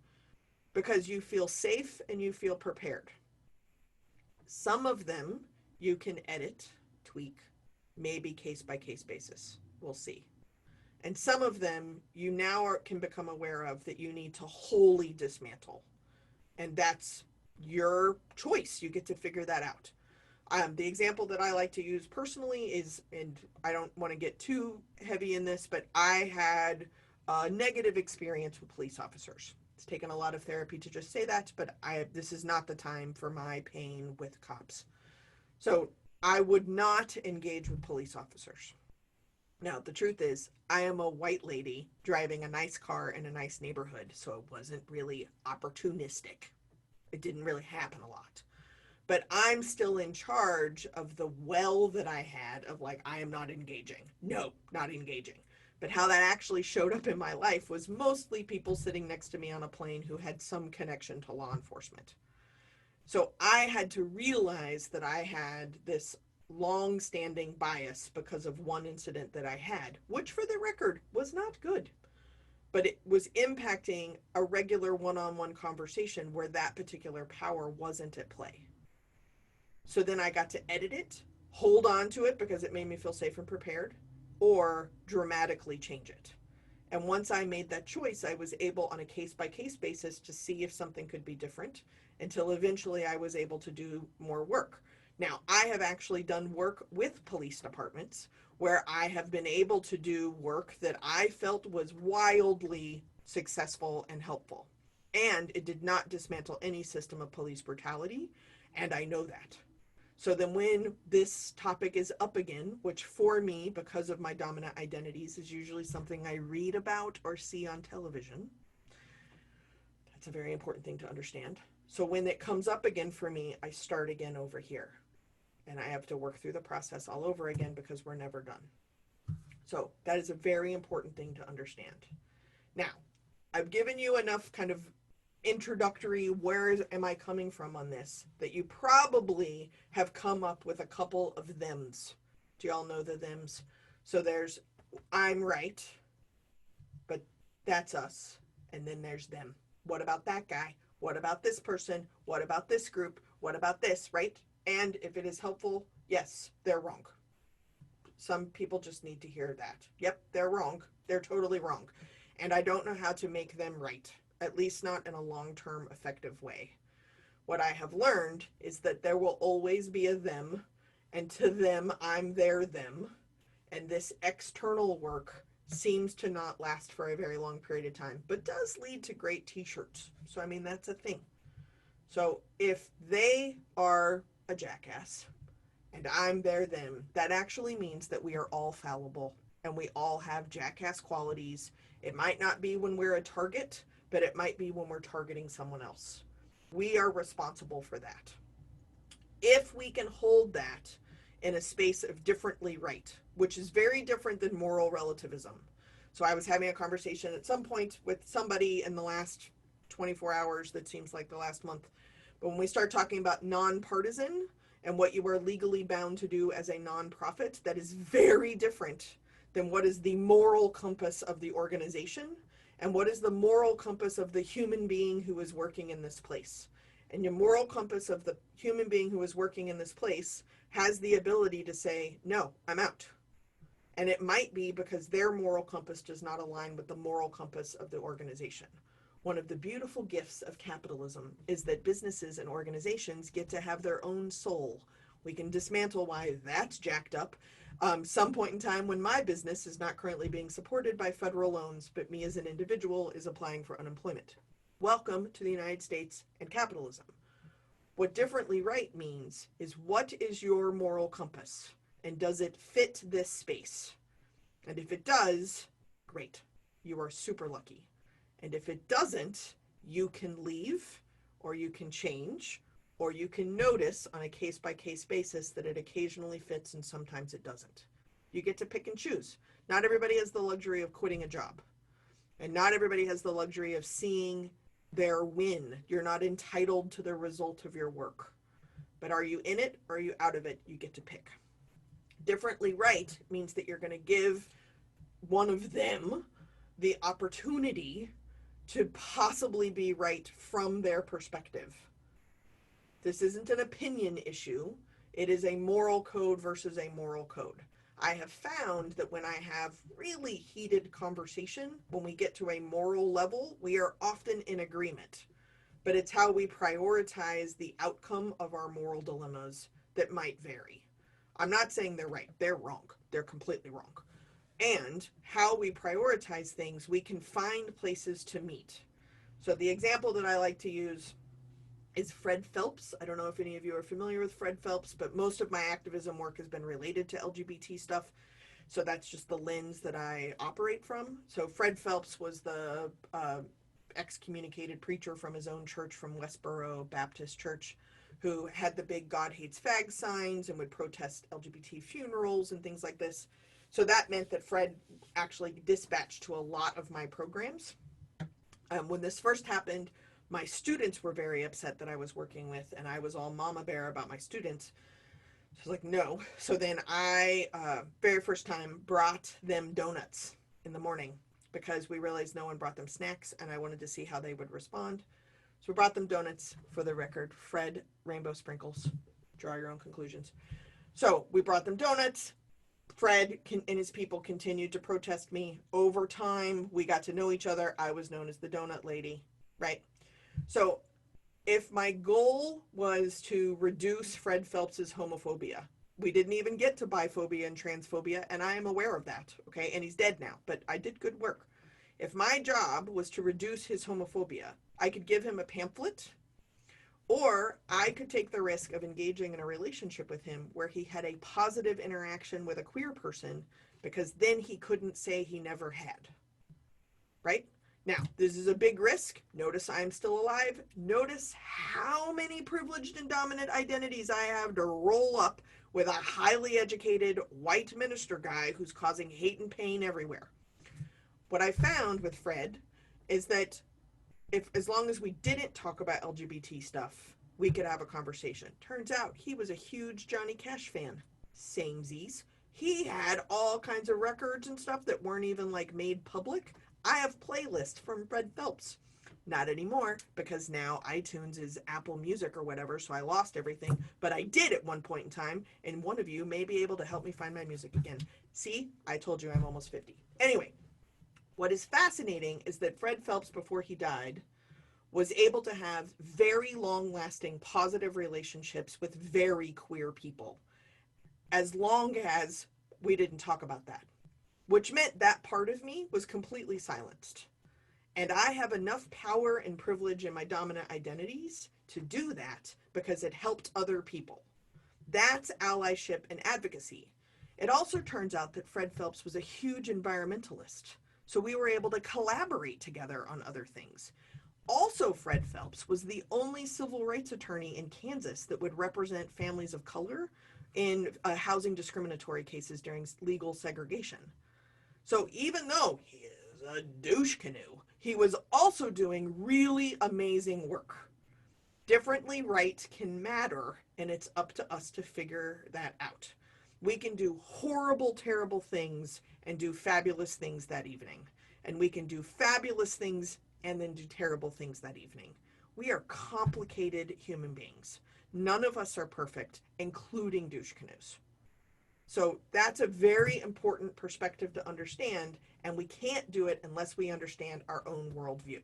because you feel safe and you feel prepared. Some of them you can edit, tweak, maybe case by case basis. We'll see. And some of them you now can become aware of that you need to wholly dismantle. And that's your choice. You get to figure that out. The example that I like to use personally is, and I don't want to get too heavy in this, but I had a negative experience with police officers. It's taken a lot of therapy to just say that, but this is not the time for my pain with cops. So I would not engage with police officers. Now, the truth is, I am a white lady driving a nice car in a nice neighborhood, so it wasn't really opportunistic. It didn't really happen a lot. But I'm still in charge of the well that I had of like, I am not engaging. No, not engaging. But how that actually showed up in my life was mostly people sitting next to me on a plane who had some connection to law enforcement. So I had to realize that I had this long-standing bias because of one incident that I had, which for the record was not good. But it was impacting a regular one-on-one conversation where that particular power wasn't at play. So then I got to edit it, hold on to it because it made me feel safe and prepared, or dramatically change it. And once I made that choice, I was able on a case by case basis to see if something could be different until eventually I was able to do more work. Now, I have actually done work with police departments where I have been able to do work that I felt was wildly successful and helpful. And it did not dismantle any system of police brutality, and I know that. So then when this topic is up again, which for me, because of my dominant identities, is usually something I read about or see on television, that's a very important thing to understand. So when it comes up again for me, I start again over here. And I have to work through the process all over again because we're never done. So that is a very important thing to understand. Now, I've given you enough kind of introductory, where am I coming from on this, that you probably have come up with a couple of thems. Do y'all know the thems? So there's I'm right, but that's us. And then there's them. What about that guy? What about this person? What about this group? What about this, right? And if it is helpful, yes, they're wrong. Some people just need to hear that. Yep, they're wrong. They're totally wrong. And I don't know how to make them right, at least not in a long-term effective way. What I have learned is that there will always be a them, and to them, I'm their them. And this external work seems to not last for a very long period of time, but does lead to great t-shirts. So, I mean, that's a thing. So, if they are a jackass and I'm their them, that actually means that we are all fallible and we all have jackass qualities. It might not be when we're a target, but it might be when we're targeting someone else. We are responsible for that. If we can hold that in a space of differently right, which is very different than moral relativism. So I was having a conversation at some point with somebody in the last 24 hours, that seems like the last month. But when we start talking about nonpartisan and what you are legally bound to do as a nonprofit, that is very different than what is the moral compass of the organization and what is the moral compass of the human being who is working in this place. And your moral compass of the human being who is working in this place has the ability to say, no, I'm out. And it might be because their moral compass does not align with the moral compass of the organization. One of the beautiful gifts of capitalism is that businesses and organizations get to have their own soul. We can dismantle why that's jacked up. Some point in time when my business is not currently being supported by federal loans, but me as an individual is applying for unemployment. Welcome to the United States and capitalism. What differently right means is, what is your moral compass? And does it fit this space? And if it does, great. You are super lucky. And if it doesn't, you can leave, or you can change, or you can notice on a case-by-case basis that it occasionally fits and sometimes it doesn't. You get to pick and choose. Not everybody has the luxury of quitting a job. And not everybody has the luxury of seeing their win. You're not entitled to the result of your work. But are you in it or are you out of it? You get to pick. Differently right means that you're going to give one of them the opportunity to possibly be right from their perspective. This isn't an opinion issue. It is a moral code versus a moral code. I have found that when I have really heated conversation, when we get to a moral level, we are often in agreement. But it's how we prioritize the outcome of our moral dilemmas that might vary. I'm not saying they're right. They're wrong. They're completely wrong. And how we prioritize things, we can find places to meet. So the example that I like to use is Fred Phelps. I don't know if any of you are familiar with Fred Phelps, but most of my activism work has been related to LGBT stuff. So that's just the lens that I operate from. So Fred Phelps was the excommunicated preacher from his own church, from Westboro Baptist Church, who had the big God hates fags signs and would protest LGBT funerals and things like this. So that meant that Fred actually dispatched to a lot of my programs. When this first happened, my students were very upset that I was working with, and I was all mama bear about my students. So I was like, no. So then I, very first time, brought them donuts in the morning because we realized no one brought them snacks, and I wanted to see how they would respond. So we brought them donuts. For the record, Fred, rainbow sprinkles. Draw your own conclusions. So we brought them donuts. Fred and his people continued to protest me. Over time, we got to know each other. I was known as the donut lady, right? So if my goal was to reduce Fred Phelps's homophobia, we didn't even get to biphobia and transphobia, and I am aware of that, okay? And he's dead now, but I did good work. If my job was to reduce his homophobia, I could give him a pamphlet, or I could take the risk of engaging in a relationship with him where he had a positive interaction with a queer person, because then he couldn't say he never had, right? Now, this is a big risk. Notice I'm still alive. Notice how many privileged and dominant identities I have to roll up with a highly educated white minister guy who's causing hate and pain everywhere. What I found with Fred is that if as long as we didn't talk about LGBT stuff, we could have a conversation. Turns out he was a huge Johnny Cash fan. Samesies. He had all kinds of records and stuff that weren't even like made public. I have playlists from Fred Phelps. Not anymore, because now iTunes is Apple Music or whatever, so I lost everything. But I did at one point in time, and one of you may be able to help me find my music again. See, I told you I'm almost 50. Anyway, what is fascinating is that Fred Phelps, before he died, was able to have very long lasting positive relationships with very queer people, as long as we didn't talk about that, which meant that part of me was completely silenced. And I have enough power and privilege in my dominant identities to do that because it helped other people. That's allyship and advocacy. It also turns out that Fred Phelps was a huge environmentalist. So we were able to collaborate together on other things. Also, Fred Phelps was the only civil rights attorney in Kansas that would represent families of color in housing discriminatory cases during legal segregation. So even though he is a douche canoe, he was also doing really amazing work. Differently right can matter, and it's up to us to figure that out. We can do horrible, terrible things and do fabulous things that evening. And we can do fabulous things and then do terrible things that evening. We are complicated human beings. None of us are perfect, including douche canoes. So that's a very important perspective to understand, and we can't do it unless we understand our own worldview.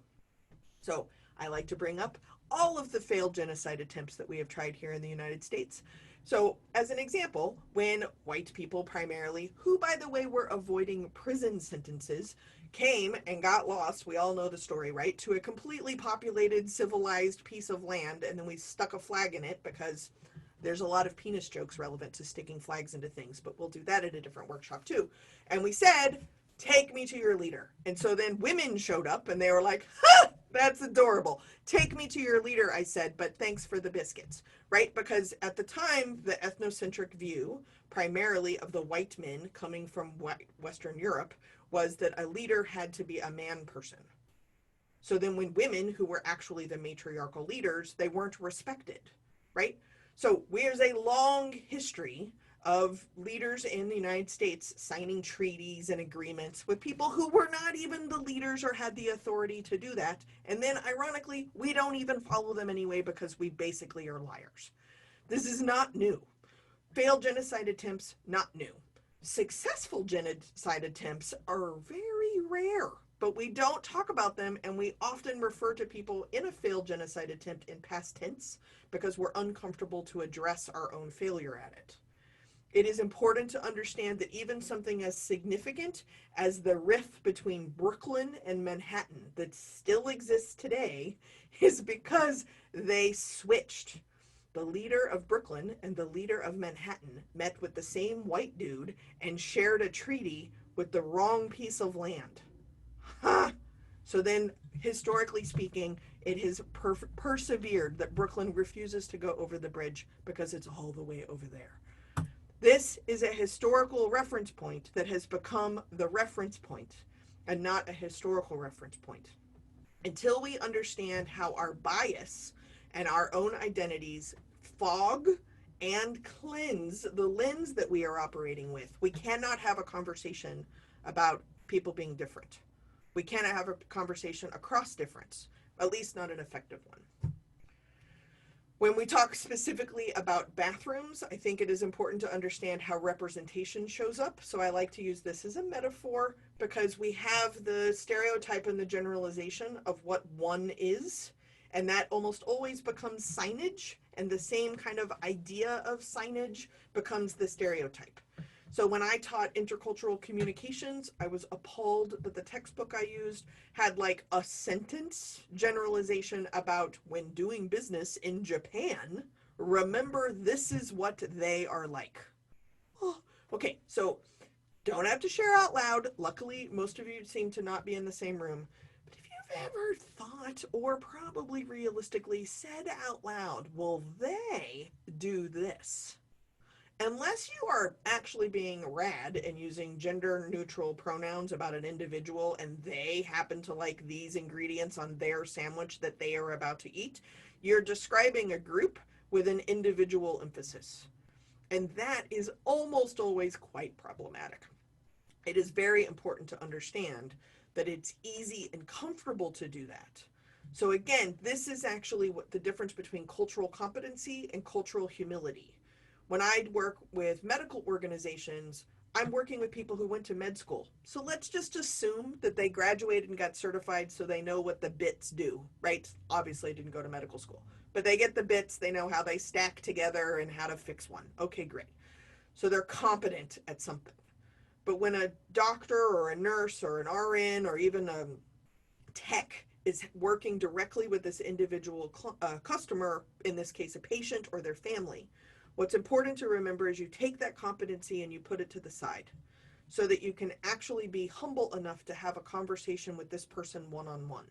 So I like to bring up all of the failed genocide attempts that we have tried here in the United States. So as an example, when white people primarily, who by the way were avoiding prison sentences, came and got lost, we all know the story, right, to a completely populated, civilized piece of land, and then we stuck a flag in it because there's a lot of penis jokes relevant to sticking flags into things, but we'll do that at a different workshop too. And we said, take me to your leader. And so then women showed up and they were like, ha, that's adorable. Take me to your leader, I said, but thanks for the biscuits, right? Because at the time, the ethnocentric view, primarily of the white men coming from Western Europe, was that a leader had to be a man person. So then when women, who were actually the matriarchal leaders, they weren't respected, right? So there's a long history of leaders in the United States signing treaties and agreements with people who were not even the leaders or had the authority to do that. And then ironically, we don't even follow them anyway because we basically are liars. This is not new. Failed genocide attempts, not new. Successful genocide attempts are very rare, but we don't talk about them, and we often refer to people in a failed genocide attempt in past tense because we're uncomfortable to address our own failure at it. It is important to understand that even something as significant as the rift between Brooklyn and Manhattan that still exists today is because they switched. The leader of Brooklyn and the leader of Manhattan met with the same white dude and shared a treaty with the wrong piece of land. Huh. So then, historically speaking, it has persevered that Brooklyn refuses to go over the bridge because it's all the way over there. This is a historical reference point that has become the reference point and not a historical reference point. Until we understand how our bias and our own identities fog and cleanse the lens that we are operating with, we cannot have a conversation about people being different. We cannot have a conversation across difference, at least not an effective one. When we talk specifically about bathrooms, I think it is important to understand how representation shows up. So I like to use this as a metaphor because we have the stereotype and the generalization of what one is, and that almost always becomes signage, and the same kind of idea of signage becomes the stereotype. So when I taught intercultural communications, I was appalled that the textbook I used had like a sentence generalization about when doing business in Japan, remember this is what they are like. Oh, okay, so don't have to share out loud. Luckily, most of you seem to not be in the same room. But if you've ever thought or probably realistically said out loud, well, they do this. unless you are actually being rad and using gender neutral pronouns about an individual and they happen to like these ingredients on their sandwich that they are about to eat, you're describing a group with an individual emphasis. And that is almost always quite problematic. It is very important to understand that it's easy and comfortable to do that. So again, this is actually what the difference between cultural competency and cultural humility. When I work with medical organizations, I'm working with people who went to med school. So let's just assume that they graduated and got certified so they know what the bits do, right? Obviously, I didn't go to medical school, but they get the bits, they know how they stack together and how to fix one. Okay, great. So they're competent at something. But when a doctor or a nurse or an RN or even a tech is working directly with this individual customer, in this case a patient or their family, what's important to remember is you take that competency and you put it to the side so that you can actually be humble enough to have a conversation with this person one-on-one.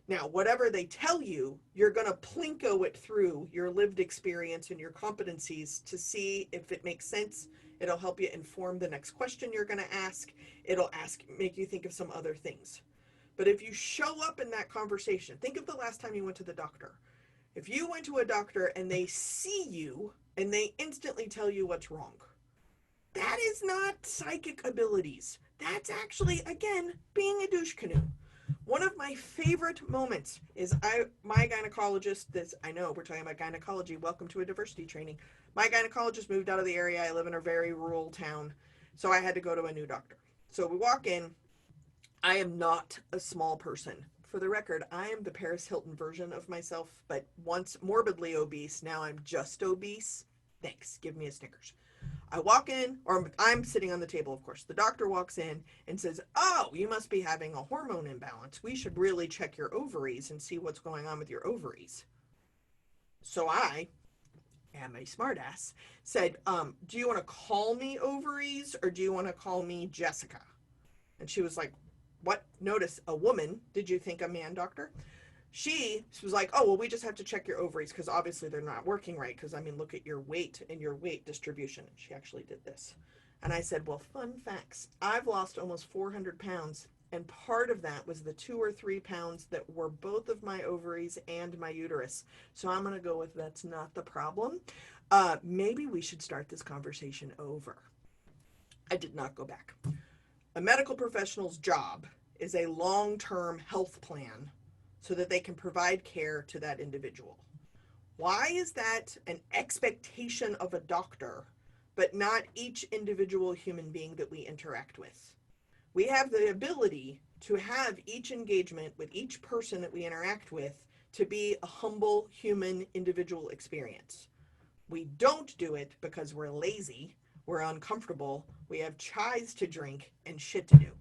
Now, whatever they tell you, you're going to plinko it through your lived experience and your competencies to see if it makes sense. It'll help you inform the next question you're going to ask. It'll make you think of some other things. But if you show up in that conversation, think of the last time you went to the doctor. If you went to a doctor and they see you and they instantly tell you what's wrong, that is not psychic abilities. That's actually, again, being a douche canoe. One of my favorite moments is my gynecologist, I know we're talking about gynecology, welcome to a diversity training. My gynecologist moved out of the area. I live in a very rural town, so I had to go to a new doctor. So we walk in. I am not a small person. For the record, I am the Paris Hilton version of myself, but once morbidly obese, now I'm just obese. Thanks, give me a Snickers. I walk in, or I'm sitting on the table, of course. The doctor walks in and says, "Oh, you must be having a hormone imbalance. We should really check your ovaries and see what's going on with your ovaries." So I am a smartass, said, "Do you want to call me ovaries or do you want to call me Jessica?" And she was like, "What? Notice a woman. Did you think a man, doctor?" She was like, "Oh, well, we just have to check your ovaries because obviously they're not working right because, I mean, look at your weight and your weight distribution." And she actually did this. And I said, "Well, fun facts. I've lost almost 400 pounds, and part of that was the 2 or 3 pounds that were both of my ovaries and my uterus. So I'm going to go with that's not the problem. Maybe we should start this conversation over." I did not go back. A medical professional's job is a long-term health plan so that they can provide care to that individual. Why is that an expectation of a doctor, but not each individual human being that we interact with? We have the ability to have each engagement with each person that we interact with to be a humble human individual experience. We don't do it because we're lazy, we're uncomfortable, we have chais to drink and shit to do.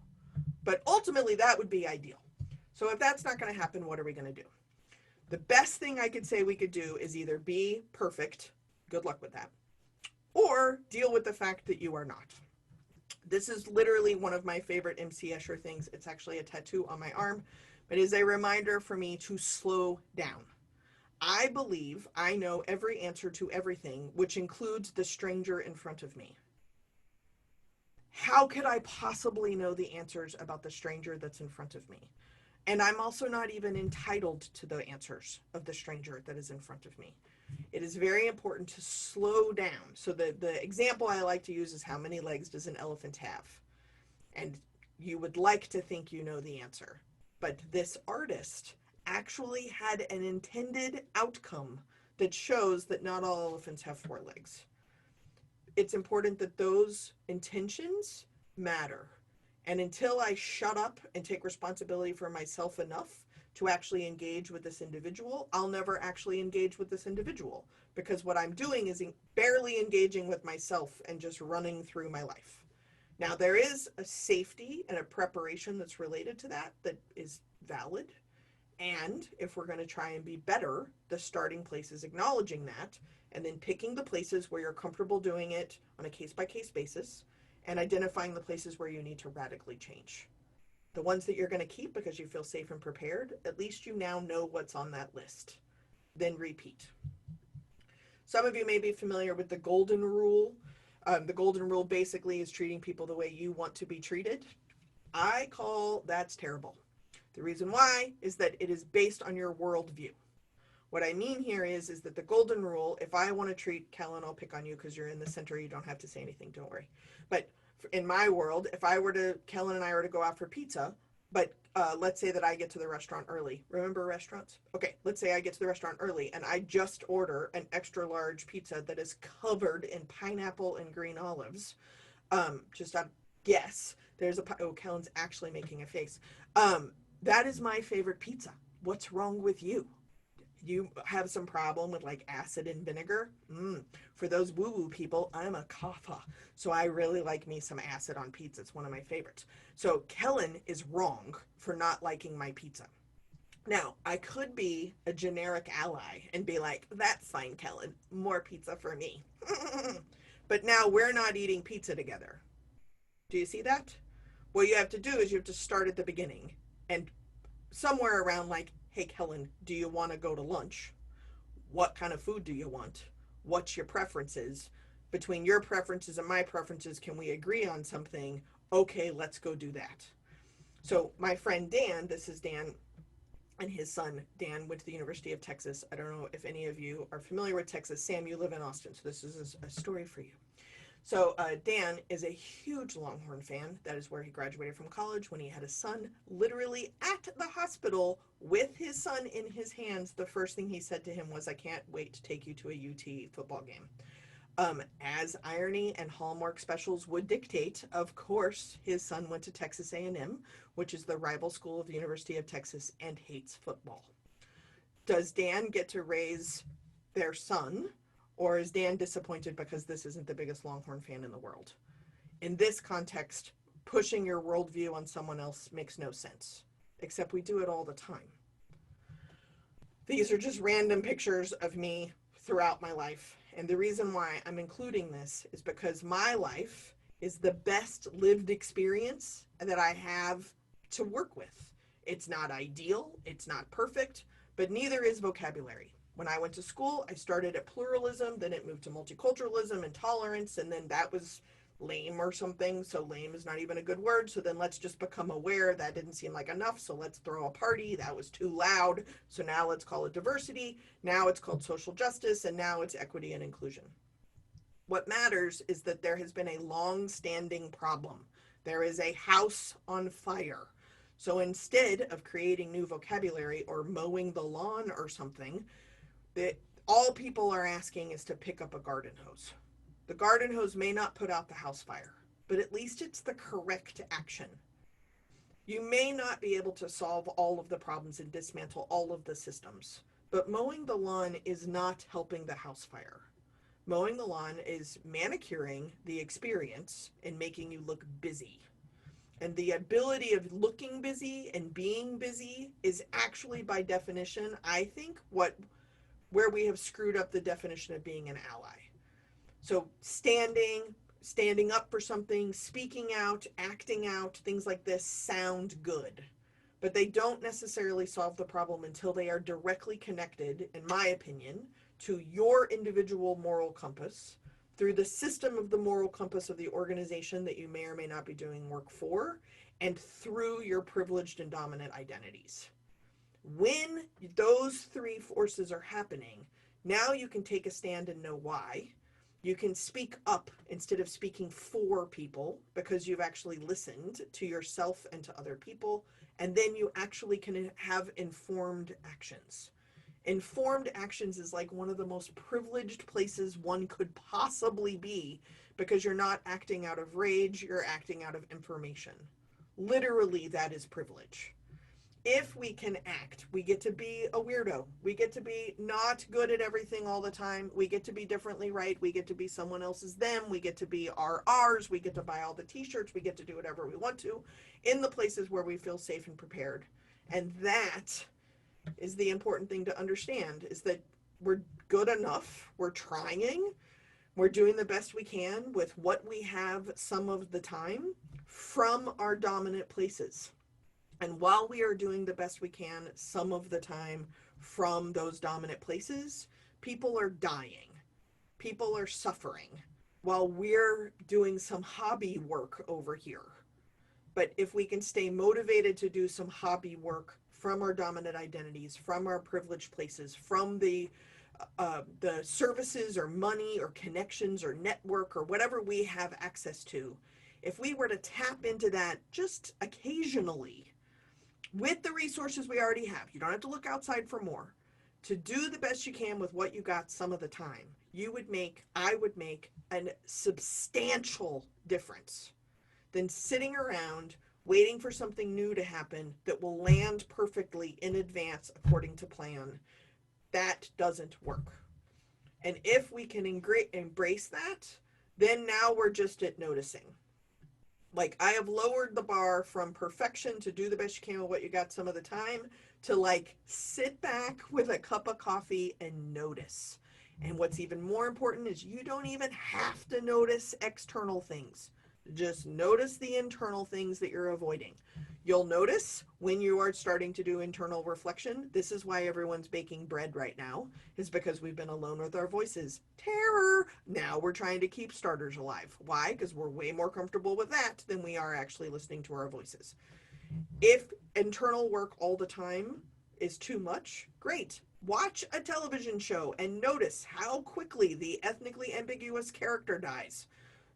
But ultimately, that would be ideal. So if that's not going to happen, what are we going to do? The best thing I could say we could do is either be perfect, good luck with that, or deal with the fact that you are not. This is literally one of my favorite MC Escher things. It's actually a tattoo on my arm, but it is a reminder for me to slow down. I believe I know every answer to everything, which includes the stranger in front of me. How could I possibly know the answers about the stranger that's in front of me? And I'm also not even entitled to the answers of the stranger that is in front of me. It is very important to slow down. So the example I like to use is, how many legs does an elephant have? And you would like to think you know the answer. But this artist actually had an intended outcome that shows that not all elephants have 4 legs. It's important that those intentions matter. And until I shut up and take responsibility for myself enough to actually engage with this individual, I'll never actually engage with this individual, because what I'm doing is barely engaging with myself and just running through my life. Now, there is a safety and a preparation that's related to that is valid. And if we're going to try and be better, the starting place is acknowledging that, and then picking the places where you're comfortable doing it on a case-by-case basis, and identifying the places where you need to radically change. The ones that you're going to keep because you feel safe and prepared, at least you now know what's on that list. Then repeat. Some of you may be familiar with the golden rule. The golden rule basically is treating people the way you want to be treated. I call that's terrible. The reason why is that it is based on your worldview. What I mean here is that the golden rule, if I want to treat Kellen, I'll pick on you because you're in the center, you don't have to say anything, don't worry. But in my world, if I were to, Kellen and I were to go out for pizza, but let's say that I get to the restaurant early. Remember restaurants? Okay, let's say I get to the restaurant early and I just order an extra large pizza that is covered in pineapple and green olives. Just a guess. There's a, oh, Kellen's actually making a face. That is my favorite pizza. What's wrong with you? You have some problem with like acid and vinegar. For those woo-woo people, I'm a kapha. So I really like me some acid on pizza. It's one of my favorites. So Kellen is wrong for not liking my pizza. Now, I could be a generic ally and be like, that's fine, Kellen. More pizza for me. But now we're not eating pizza together. Do you see that? What you have to do is you have to start at the beginning and somewhere around like, hey, Kellen, do you want to go to lunch? What kind of food do you want? What's your preferences? Between your preferences and my preferences, can we agree on something? Okay, let's go do that. So my friend Dan, this is Dan and his son, Dan, went to the University of Texas. I don't know if any of you are familiar with Texas. Sam, you live in Austin, so this is a story for you. So Dan is a huge Longhorn fan. That is where he graduated from college. When he had a son literally at the hospital with his son in his hands, the first thing he said to him was, I can't wait to take you to a UT football game. As irony and Hallmark specials would dictate, of course, his son went to Texas A&M, which is the rival school of the University of Texas, and hates football. Does Dan get to raise their son? Or is Dan disappointed because this isn't the biggest Longhorn fan in the world? In this context, pushing your worldview on someone else makes no sense, except we do it all the time. These are just random pictures of me throughout my life. And the reason why I'm including this is because my life is the best lived experience that I have to work with. It's not ideal, it's not perfect, but neither is vocabulary. When I went to school, I started at pluralism, then it moved to multiculturalism and tolerance, and then that was lame or something. So lame is not even a good word. So then let's just become aware. That didn't seem like enough. So let's throw a party. That was too loud. So now let's call it diversity. Now it's called social justice, and now it's equity and inclusion. What matters is that there has been a long-standing problem. There is a house on fire. So instead of creating new vocabulary or mowing the lawn or something, that all people are asking is to pick up a garden hose. The garden hose may not put out the house fire, but at least it's the correct action. You may not be able to solve all of the problems and dismantle all of the systems, but mowing the lawn is not helping the house fire. Mowing the lawn is manicuring the experience and making you look busy. And the ability of looking busy and being busy is actually, by definition, I think, where we have screwed up the definition of being an ally. So standing up for something, speaking out, acting out, things like this sound good, but they don't necessarily solve the problem until they are directly connected, in my opinion, to your individual moral compass through the system of the moral compass of the organization that you may or may not be doing work for, and through your privileged and dominant identities. When those three forces are happening, now you can take a stand and know why. You can speak up instead of speaking for people because you've actually listened to yourself and to other people, and then you actually can have informed actions. Informed actions is like one of the most privileged places one could possibly be because you're not acting out of rage, you're acting out of information. Literally, that is privilege. If we can act, we get to be a weirdo. We get to be not good at everything all the time. We get to be differently right. We get to be someone else's them. We get to be ours. We get to buy all the t-shirts. We get to do whatever we want to in the places where we feel safe and prepared. And that is the important thing to understand, is that we're good enough. We're trying. We're doing the best we can with what we have some of the time from our dominant places. And while we are doing the best we can some of the time from those dominant places, people are dying. people are suffering while we're doing some hobby work over here. But if we can stay motivated to do some hobby work from our dominant identities, from our privileged places, from the services or money or connections or network or whatever we have access to, if we were to tap into that just occasionally with the resources we already have, you don't have to look outside for more, to do the best you can with what you got some of the time, I would make a substantial difference than sitting around waiting for something new to happen that will land perfectly in advance according to plan. That doesn't work. And if we can embrace that, then now we're just at noticing. Like, I have lowered the bar from perfection to do the best you can with what you got some of the time to like sit back with a cup of coffee and notice. And what's even more important is you don't even have to notice external things. Just notice the internal things that you're avoiding. You'll notice when you are starting to do internal reflection. This is why everyone's baking bread right now, is because we've been alone with our voices. Terror! Now we're trying to keep starters alive. Why? Because we're way more comfortable with that than we are actually listening to our voices. If internal work all the time is too much, great. Watch a television show and notice how quickly the ethnically ambiguous character dies.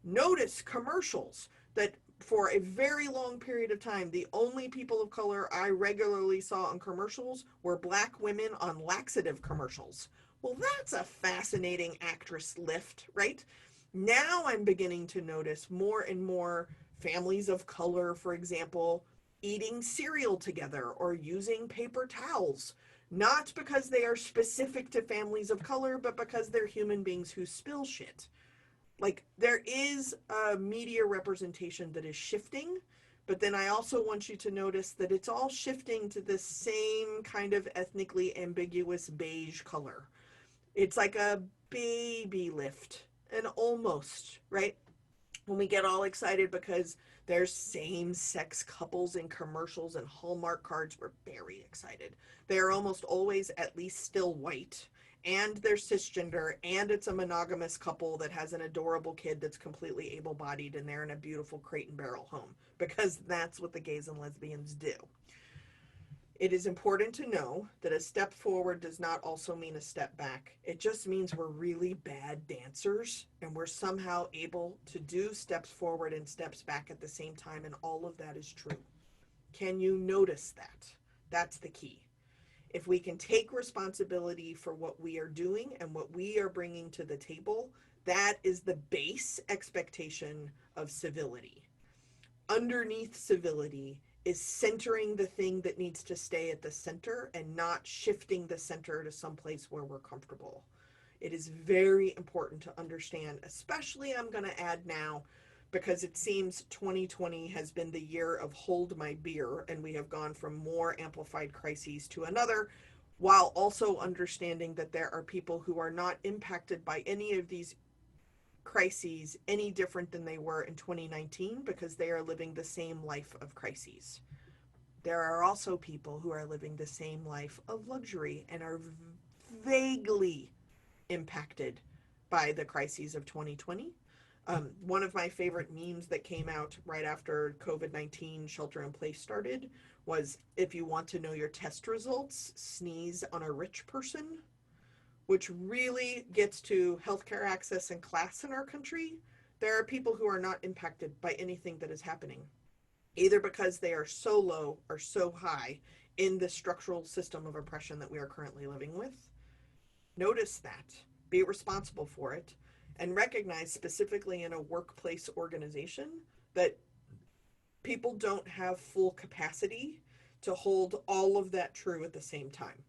Notice commercials that for a very long period of time, the only people of color I regularly saw on commercials were black women on laxative commercials. Well, that's a fascinating actress lift, right? Now I'm beginning to notice more and more families of color, for example, eating cereal together or using paper towels. Not because they are specific to families of color, but because they're human beings who spill shit. Like, there is a media representation that is shifting, but then I also want you to notice that it's all shifting to the same kind of ethnically ambiguous beige color. It's like a baby lift, and almost, right? When we get all excited because there's same-sex couples in commercials and Hallmark cards, we're very excited. They're almost always at least still white, and they're cisgender, and it's a monogamous couple that has an adorable kid that's completely able-bodied, and they're in a beautiful crate and barrel home, because that's what the gays and lesbians do. It is important to know that a step forward does not also mean a step back. It just means we're really bad dancers and we're somehow able to do steps forward and steps back at the same time, and all of that is true. Can you notice that? That's the key. If we can take responsibility for what we are doing and what we are bringing to the table, that is the base expectation of civility. Underneath civility is centering the thing that needs to stay at the center and not shifting the center to someplace where we're comfortable. It is very important to understand, especially I'm going to add now, because it seems 2020 has been the year of hold my beer, and we have gone from more amplified crises to another, while also understanding that there are people who are not impacted by any of these crises any different than they were in 2019, because they are living the same life of crises. There are also people who are living the same life of luxury and are vaguely impacted by the crises of 2020. One of my favorite memes that came out right after COVID-19 shelter in place started was, if you want to know your test results, sneeze on a rich person, which really gets to healthcare access and class in our country. There are people who are not impacted by anything that is happening, either because they are so low or so high in the structural system of oppression that we are currently living with. Notice that, be responsible for it, and recognize, specifically in a workplace organization, that people don't have full capacity to hold all of that true at the same time.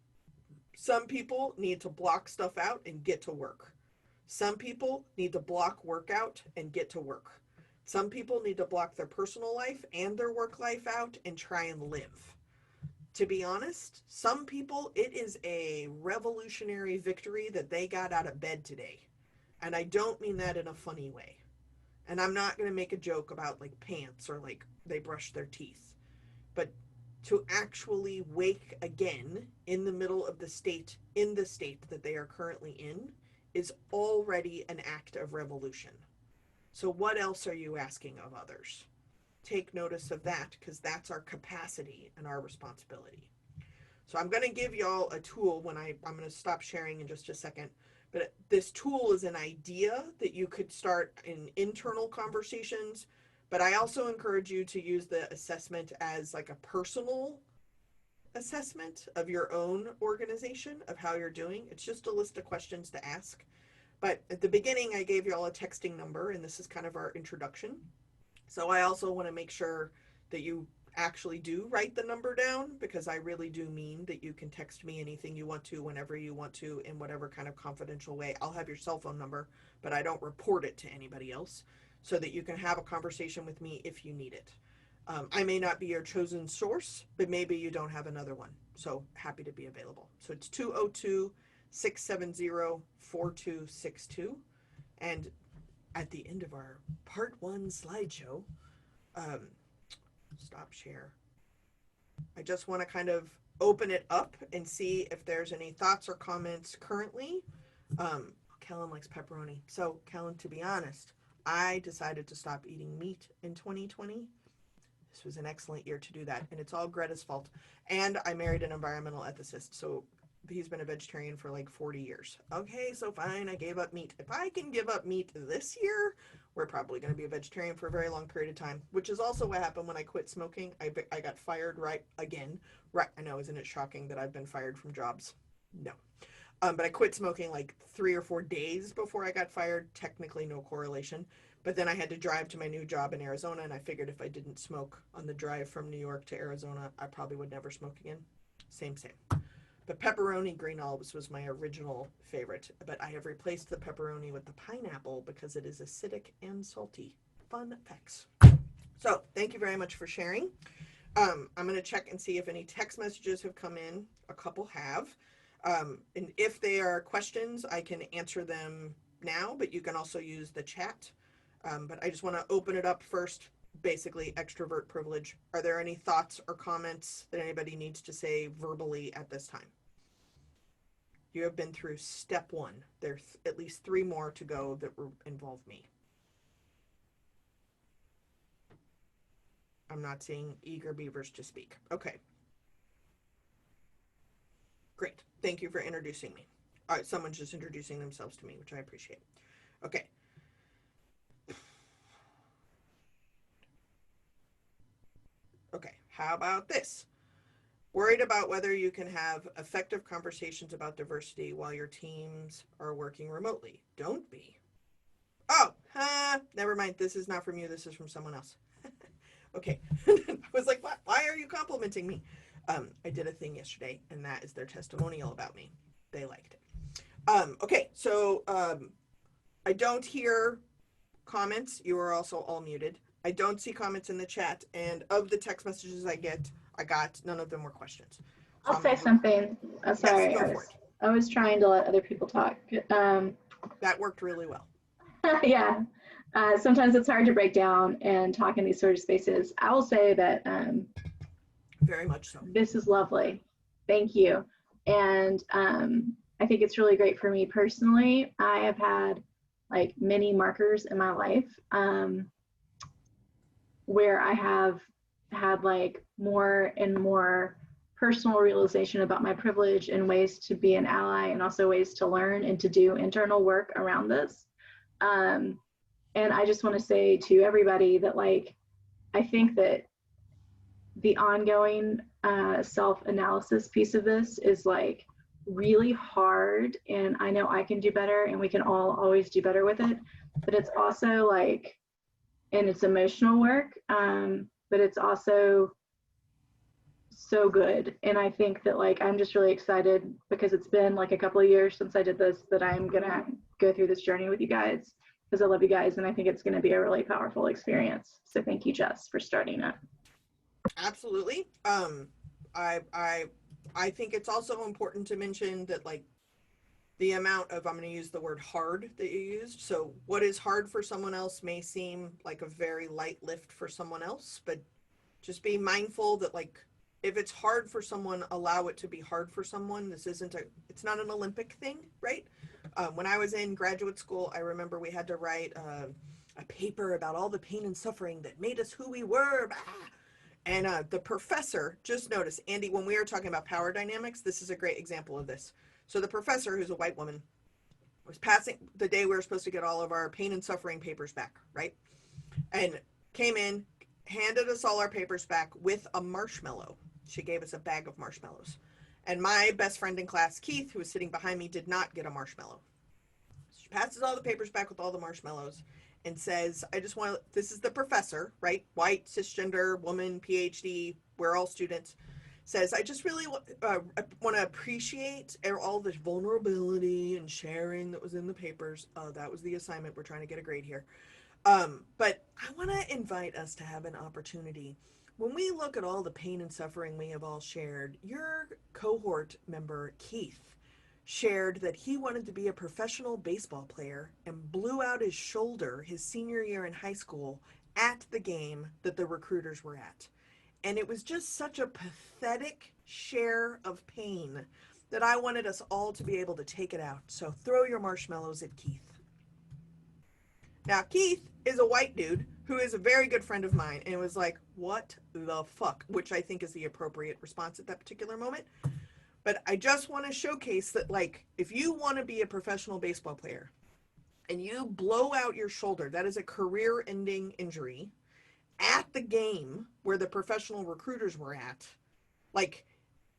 Some people need to block stuff out and get to work. Some people need to block work out and get to work. Some people need to block their personal life and their work life out and try and live. To be honest, some people, it is a revolutionary victory that they got out of bed today. And I don't mean that in a funny way. And I'm not going to make a joke about like pants or like they brush their teeth. But to actually wake again in the middle of the state, in the state that they are currently in, is already an act of revolution. So what else are you asking of others? Take notice of that, because that's our capacity and our responsibility. So I'm going to give y'all a tool when I'm going to stop sharing in just a second. But this tool is an idea that you could start in internal conversations. But I also encourage you to use the assessment as like a personal assessment of your own organization, of how you're doing. It's just a list of questions to ask. But at the beginning, I gave y'all a texting number, and this is kind of our introduction. So I also want to make sure that you actually do write the number down, because I really do mean that you can text me anything you want to, whenever you want to, in whatever kind of confidential way. I'll have your cell phone number, but I don't report it to anybody else, so that you can have a conversation with me if you need it. I may not be your chosen source, but maybe you don't have another one. So happy to be available. So it's 202-670-4262. And at the end of our part 1 slideshow, um, stop share. I just want to kind of open it up and see if there's any thoughts or comments currently. Kellen likes pepperoni. So Kellen, to be honest, I decided to stop eating meat in 2020. This was an excellent year to do that, and it's all Greta's fault. And I married an environmental ethicist, so he's been a vegetarian for like 40 years. Okay, so fine, I gave up meat. If I can give up meat this year, we're probably going to be a vegetarian for a very long period of time, which is also what happened when I quit smoking. I got fired right again. Right, I know, isn't it shocking that I've been fired from jobs? No. But I quit smoking like 3 or 4 days before I got fired. Technically, no correlation. But then I had to drive to my new job in Arizona, and I figured if I didn't smoke on the drive from New York to Arizona, I probably would never smoke again. Same. But pepperoni green olives was my original favorite, but I have replaced the pepperoni with the pineapple because it is acidic and salty. Fun facts. So thank you very much for sharing. I'm going to check and see if any text messages have come in. A couple have. And if they are questions, I can answer them now, but you can also use the chat. But I just want to open it up first. Basically, extrovert privilege. Are there any thoughts or comments that anybody needs to say verbally at this time? You have been through step 1. There's at least 3 more to go that involve me. I'm not seeing eager beavers to speak. Okay. Great. Thank you for introducing me. All right, someone's just introducing themselves to me, which I appreciate. Okay. Okay, how about this? Worried about whether you can have effective conversations about diversity while your teams are working remotely. Don't be. Oh, never mind. This is not from you. This is from someone else. Okay. I was like, what? Why are you complimenting me? I did a thing yesterday, and that is their testimonial about me. They liked it. Okay, so I don't hear comments. You are also all muted. I don't see comments in the chat, and of the text messages I got, none of them were questions. So I'll say something. Sorry, yes, I was trying to let other people talk. That worked really well. Yeah. Sometimes it's hard to break down and talk in these sort of spaces. I will say that very much so. This is lovely. Thank you. And I think it's really great for me personally. I have had like many markers in my life where I have had like more and more personal realization about my privilege and ways to be an ally, and also ways to learn and to do internal work around this. And I just want to say to everybody that like, I think that the ongoing self-analysis piece of this is like really hard, and I know I can do better, and we can all always do better with it, but it's also like, and it's emotional work, but it's also so good. And I think that like, I'm just really excited because it's been like a couple of years since I did this, that I'm gonna go through this journey with you guys, because I love you guys, and I think it's gonna be a really powerful experience. So thank you, Jess, for starting it. Absolutely. I think it's also important to mention that like the amount of, I'm going to use the word hard that you used. So what is hard for someone else may seem like a very light lift for someone else, but just be mindful that like, if it's hard for someone, allow it to be hard for someone. This isn't it's not an Olympic thing, right? When I was in graduate school, I remember we had to write a paper about all the pain and suffering that made us who we were. And the professor, just notice, Andy, when we were talking about power dynamics, this is a great example of this. So the professor, who's a white woman, was passing the day we were supposed to get all of our pain and suffering papers back, right? And came in, handed us all our papers back with a marshmallow. She gave us a bag of marshmallows. And my best friend in class, Keith, who was sitting behind me, did not get a marshmallow. She passes all the papers back with all the marshmallows and says, I just want to, this is the professor, right? White, cisgender, woman, PhD, we're all students. Says, I just really want to appreciate all the vulnerability and sharing that was in the papers. That was the assignment. We're trying to get a grade here. But I want to invite us to have an opportunity. When we look at all the pain and suffering we have all shared, your cohort member, Keith, shared that he wanted to be a professional baseball player and blew out his shoulder his senior year in high school at the game that the recruiters were at. And it was just such a pathetic share of pain that I wanted us all to be able to take it out. So throw your marshmallows at Keith. Now, Keith is a white dude who is a very good friend of mine, and it was like, what the fuck? Which I think is the appropriate response at that particular moment. But I just want to showcase that, like, if you want to be a professional baseball player and you blow out your shoulder, that is a career-ending injury at the game where the professional recruiters were at, like,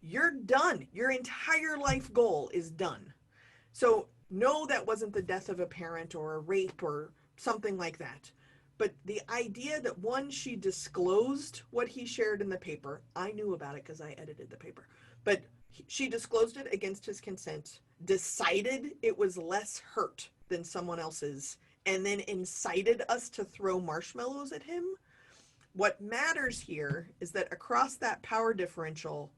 you're done. Your entire life goal is done. So no, that wasn't the death of a parent or a rape or something like that. But the idea that, one, she disclosed what he shared in the paper. I knew about it because I edited the paper. But she disclosed it against his consent, decided it was less hurt than someone else's, and then incited us to throw marshmallows at him. What matters here is that across that power differential,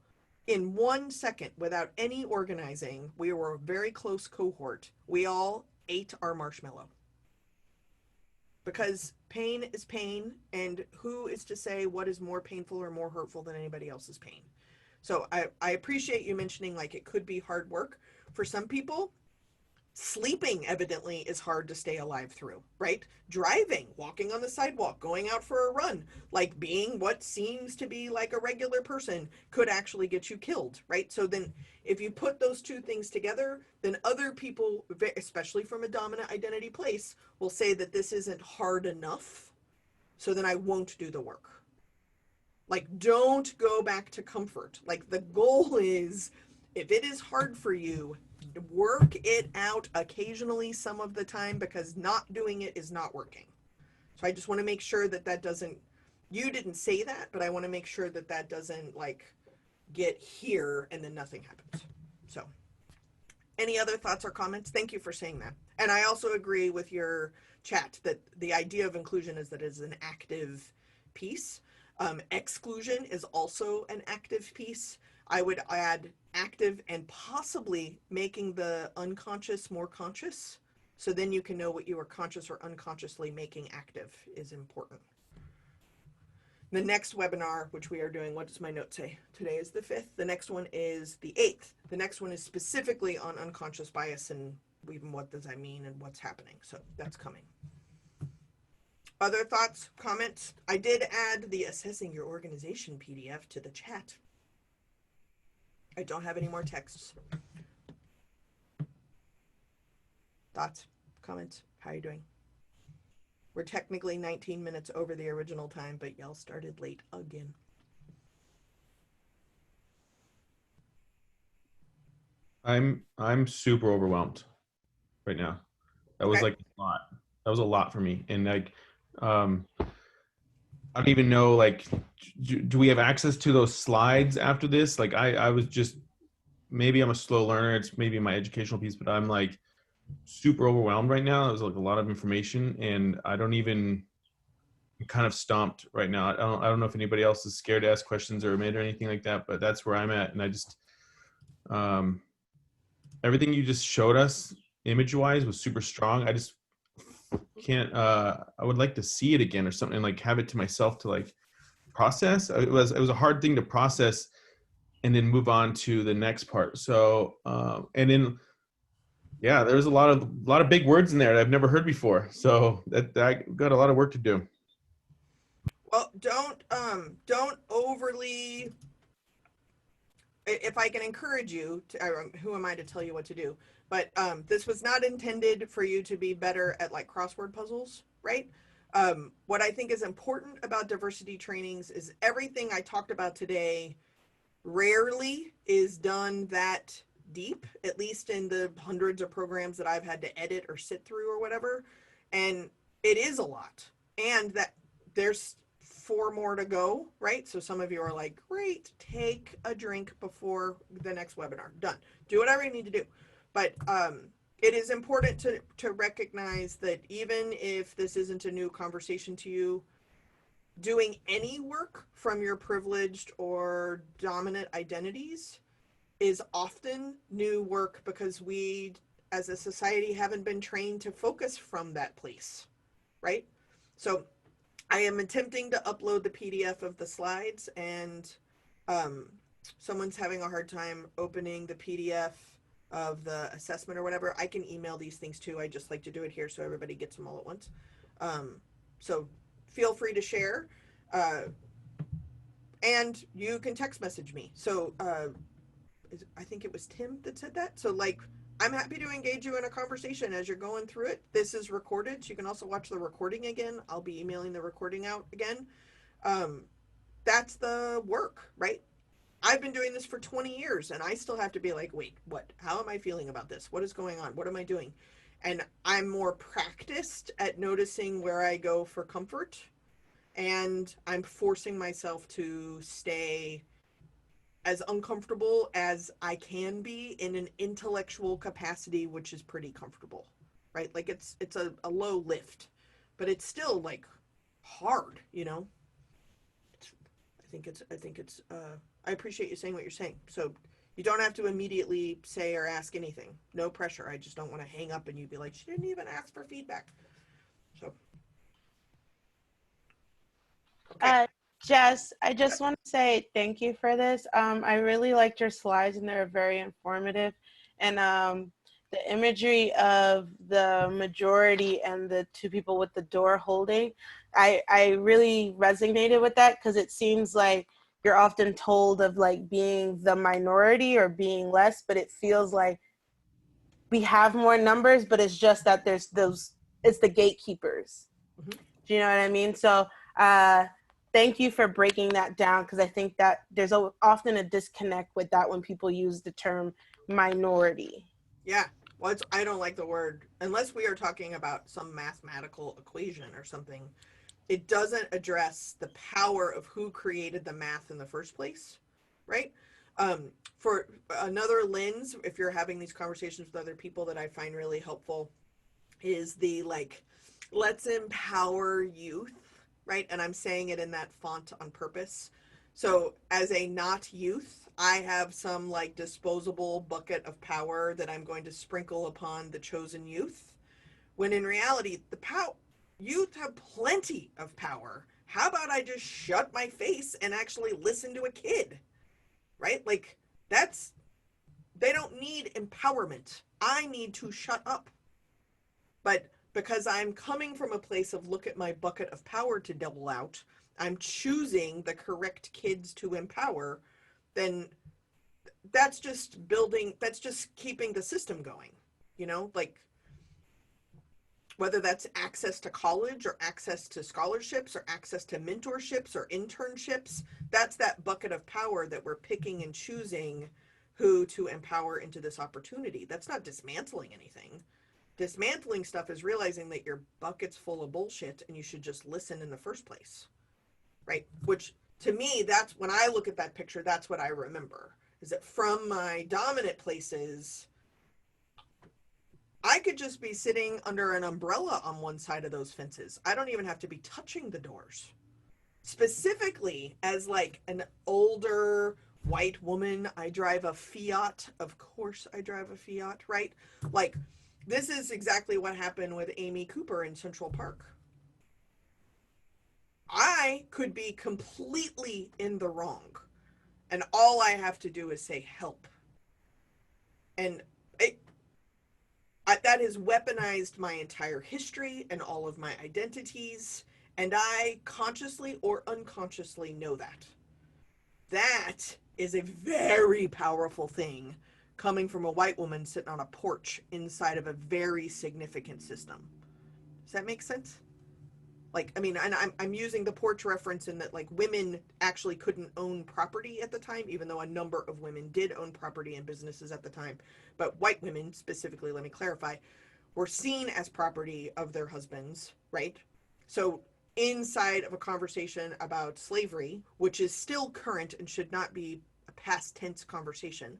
in 1 second, without any organizing, we were a very close cohort. We all ate our marshmallow. Because pain is pain, and who is to say what is more painful or more hurtful than anybody else's pain? So I appreciate you mentioning, like, it could be hard work. For some people, sleeping evidently is hard to stay alive through, right? Driving, walking on the sidewalk, going out for a run, like being what seems to be like a regular person could actually get you killed, right? So then if you put those two things together, then other people, especially from a dominant identity place, will say that this isn't hard enough. So then I won't do the work. Like, don't go back to comfort. Like, the goal is, if it is hard for you, work it out occasionally some of the time, because not doing it is not working. So I just want to make sure that that doesn't, you didn't say that, but I want to make sure that that doesn't, like, get here and then nothing happens. So any other thoughts or comments? Thank you for saying that. And I also agree with your chat that the idea of inclusion is that it is an active piece. Exclusion is also an active piece. I would add active and possibly making the unconscious more conscious. So then you can know what you are conscious or unconsciously making active is important. The next webinar, which we are doing, what does my note say? Today is the 5th. The next one is the 8th. The next one is specifically on unconscious bias and even what does that mean and what's happening. So that's coming. Other thoughts, comments? I did add the Assessing Your Organization PDF to the chat. I don't have any more texts. Thoughts, comments? How are you doing? We're technically 19 minutes over the original time, but y'all started late again. I'm super overwhelmed right now. That was like a lot. That was a lot for me. And like, I don't even know, like, do we have access to those slides after this? Like, I was just, maybe I'm a slow learner. It's maybe my educational piece, but I'm like super overwhelmed right now. It was like a lot of information, and I don't even, I'm kind of stomped right now. I don't know if anybody else is scared to ask questions or admit or anything like that, but that's where I'm at. And I just, everything you just showed us image wise was super strong. I just can't, I would like to see it again or something, and like have it to myself to like process. It was a hard thing to process and then move on to the next part. So, and then Yeah, there's a lot of big words in there that I've never heard before. So that I got a lot of work to do. Well, don't overly. If I can encourage you to, who am I to tell you what to do? But this was not intended for you to be better at like crossword puzzles, right? What I think is important about diversity trainings is everything I talked about today rarely is done that deep, at least in the hundreds of programs that I've had to edit or sit through or whatever. And it is a lot. And that there's four more to go, right? So some of you are like, great, take a drink before the next webinar. Done. Do whatever you need to do. But it is important to recognize that even if this isn't a new conversation to you, doing any work from your privileged or dominant identities is often new work because we as a society haven't been trained to focus from that place, right? So I am attempting to upload the PDF of the slides, and um, someone's having a hard time opening the PDF of the assessment or whatever. I can email these things too. I just like to do it here so everybody gets them all at once. So feel free to share. Uh, and you can text message me. So I think it was Tim that said that. So like, I'm happy to engage you in a conversation as you're going through it. This is recorded, so you can also watch the recording again. I'll be emailing the recording out again. Um, that's the work, right? I've been doing this for 20 years and I still have to be like, wait, what? How am I feeling about this? What is going on? What am I doing? And I'm more practiced at noticing where I go for comfort, and I'm forcing myself to stay as uncomfortable as I can be in an intellectual capacity, which is pretty comfortable, right? Like it's a low lift, but it's still like hard, you know. I think it's. I appreciate you saying what you're saying. So you don't have to immediately say or ask anything. No pressure. I just don't want to hang up and you be like, she didn't even ask for feedback. So okay. Uh, Jess, I just want to say thank you for this. I really liked your slides and they're very informative. And the imagery of the majority and the two people with the door holding, I really resonated with that because it seems like you're often told of like being the minority or being less, but it feels like we have more numbers, but it's just that there's those, it's the gatekeepers. Mhm. Do you know what I mean? So uh, thank you for breaking that down because I think that there's often a disconnect with that when people use the term minority. Yeah. Well, I don't like the word unless we are talking about some mathematical equation or something. It doesn't address the power of who created the math in the first place, right? For another lens, if you're having these conversations with other people that I find really helpful, is the like, let's empower youth, right? And I'm saying it in that font on purpose. So as a not youth, I have some like disposable bucket of power that I'm going to sprinkle upon the chosen youth. When in reality, the youth have plenty of power. How about I just shut my face and actually listen to a kid, right? Like that's, they don't need empowerment. I need to shut up. But because I'm coming from a place of look at my bucket of power to double out, I'm choosing the correct kids to empower, then that's just building, that's just keeping the system going, you know, like whether that's access to college or access to scholarships or access to mentorships or internships, that's that bucket of power that we're picking and choosing who to empower into this opportunity. That's not dismantling anything. Dismantling stuff is realizing that your bucket's full of bullshit and you should just listen in the first place, right? Which to me, that's when I look at that picture, that's what I remember, is that from my dominant places, I could just be sitting under an umbrella on one side of those fences. I don't even have to be touching the doors. Specifically, as like an older white woman, I drive a Fiat. Of course, I drive a Fiat, right? Like, this is exactly what happened with Amy Cooper in Central Park. I could be completely in the wrong, and all I have to do is say help. And it, that has weaponized my entire history and all of my identities, and I consciously or unconsciously know that. That is a very powerful thing coming from a white woman sitting on a porch inside of a very significant system. Does that make sense? Like, I mean, and I'm using the porch reference in that, like, women actually couldn't own property at the time, even though a number of women did own property and businesses at the time. But white women, specifically, let me clarify, were seen as property of their husbands, right? So inside of a conversation about slavery, which is still current and should not be a past tense conversation,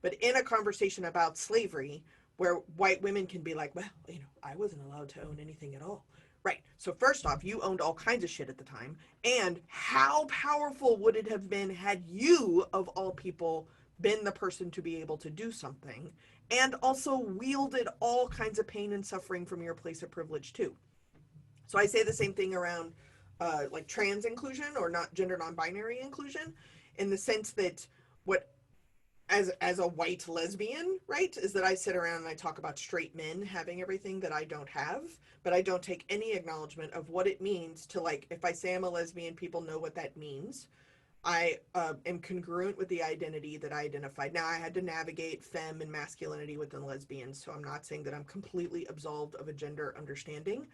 but in a conversation about slavery, where white women can be like, well, you know, I wasn't allowed to own anything at all. Right. So first off, you owned all kinds of shit at the time. And how powerful would it have been had you, of all people, been the person to be able to do something and also wielded all kinds of pain and suffering from your place of privilege too? So I say the same thing around like trans inclusion or not gender non-binary inclusion, in the sense that what as a white lesbian, right, is that I sit around and I talk about straight men having everything that I don't have, but I don't take any acknowledgement of what it means to, like, if I say I'm a lesbian, people know what that means. I am congruent with the identity that I identified. Now, I had to navigate femme and masculinity within lesbians, so I'm not saying that I'm completely absolved of a gender understanding.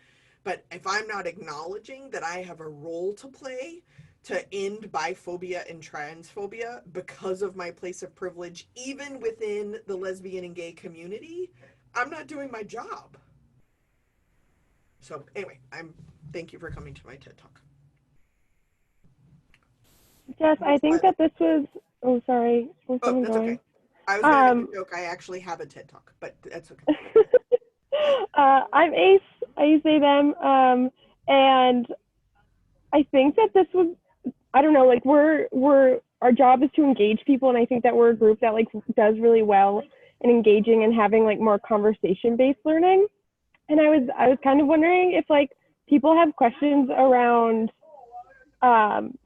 But if I'm not acknowledging that I have a role to play to end biphobia and transphobia because of my place of privilege, even within the lesbian and gay community, I'm not doing my job. So anyway, thank you for coming to my TED Talk. Jess, I think that this was. Oh, sorry. Was Oh, someone that's going? okay. I was going to make a joke. I actually have a TED Talk, but that's okay. I'm Ace. I use they, them. And I think that this was, I don't know, like our job is to engage people. And I think that we're a group that like does really well in engaging and having like more conversation-based learning. And I was kind of wondering if like people have questions around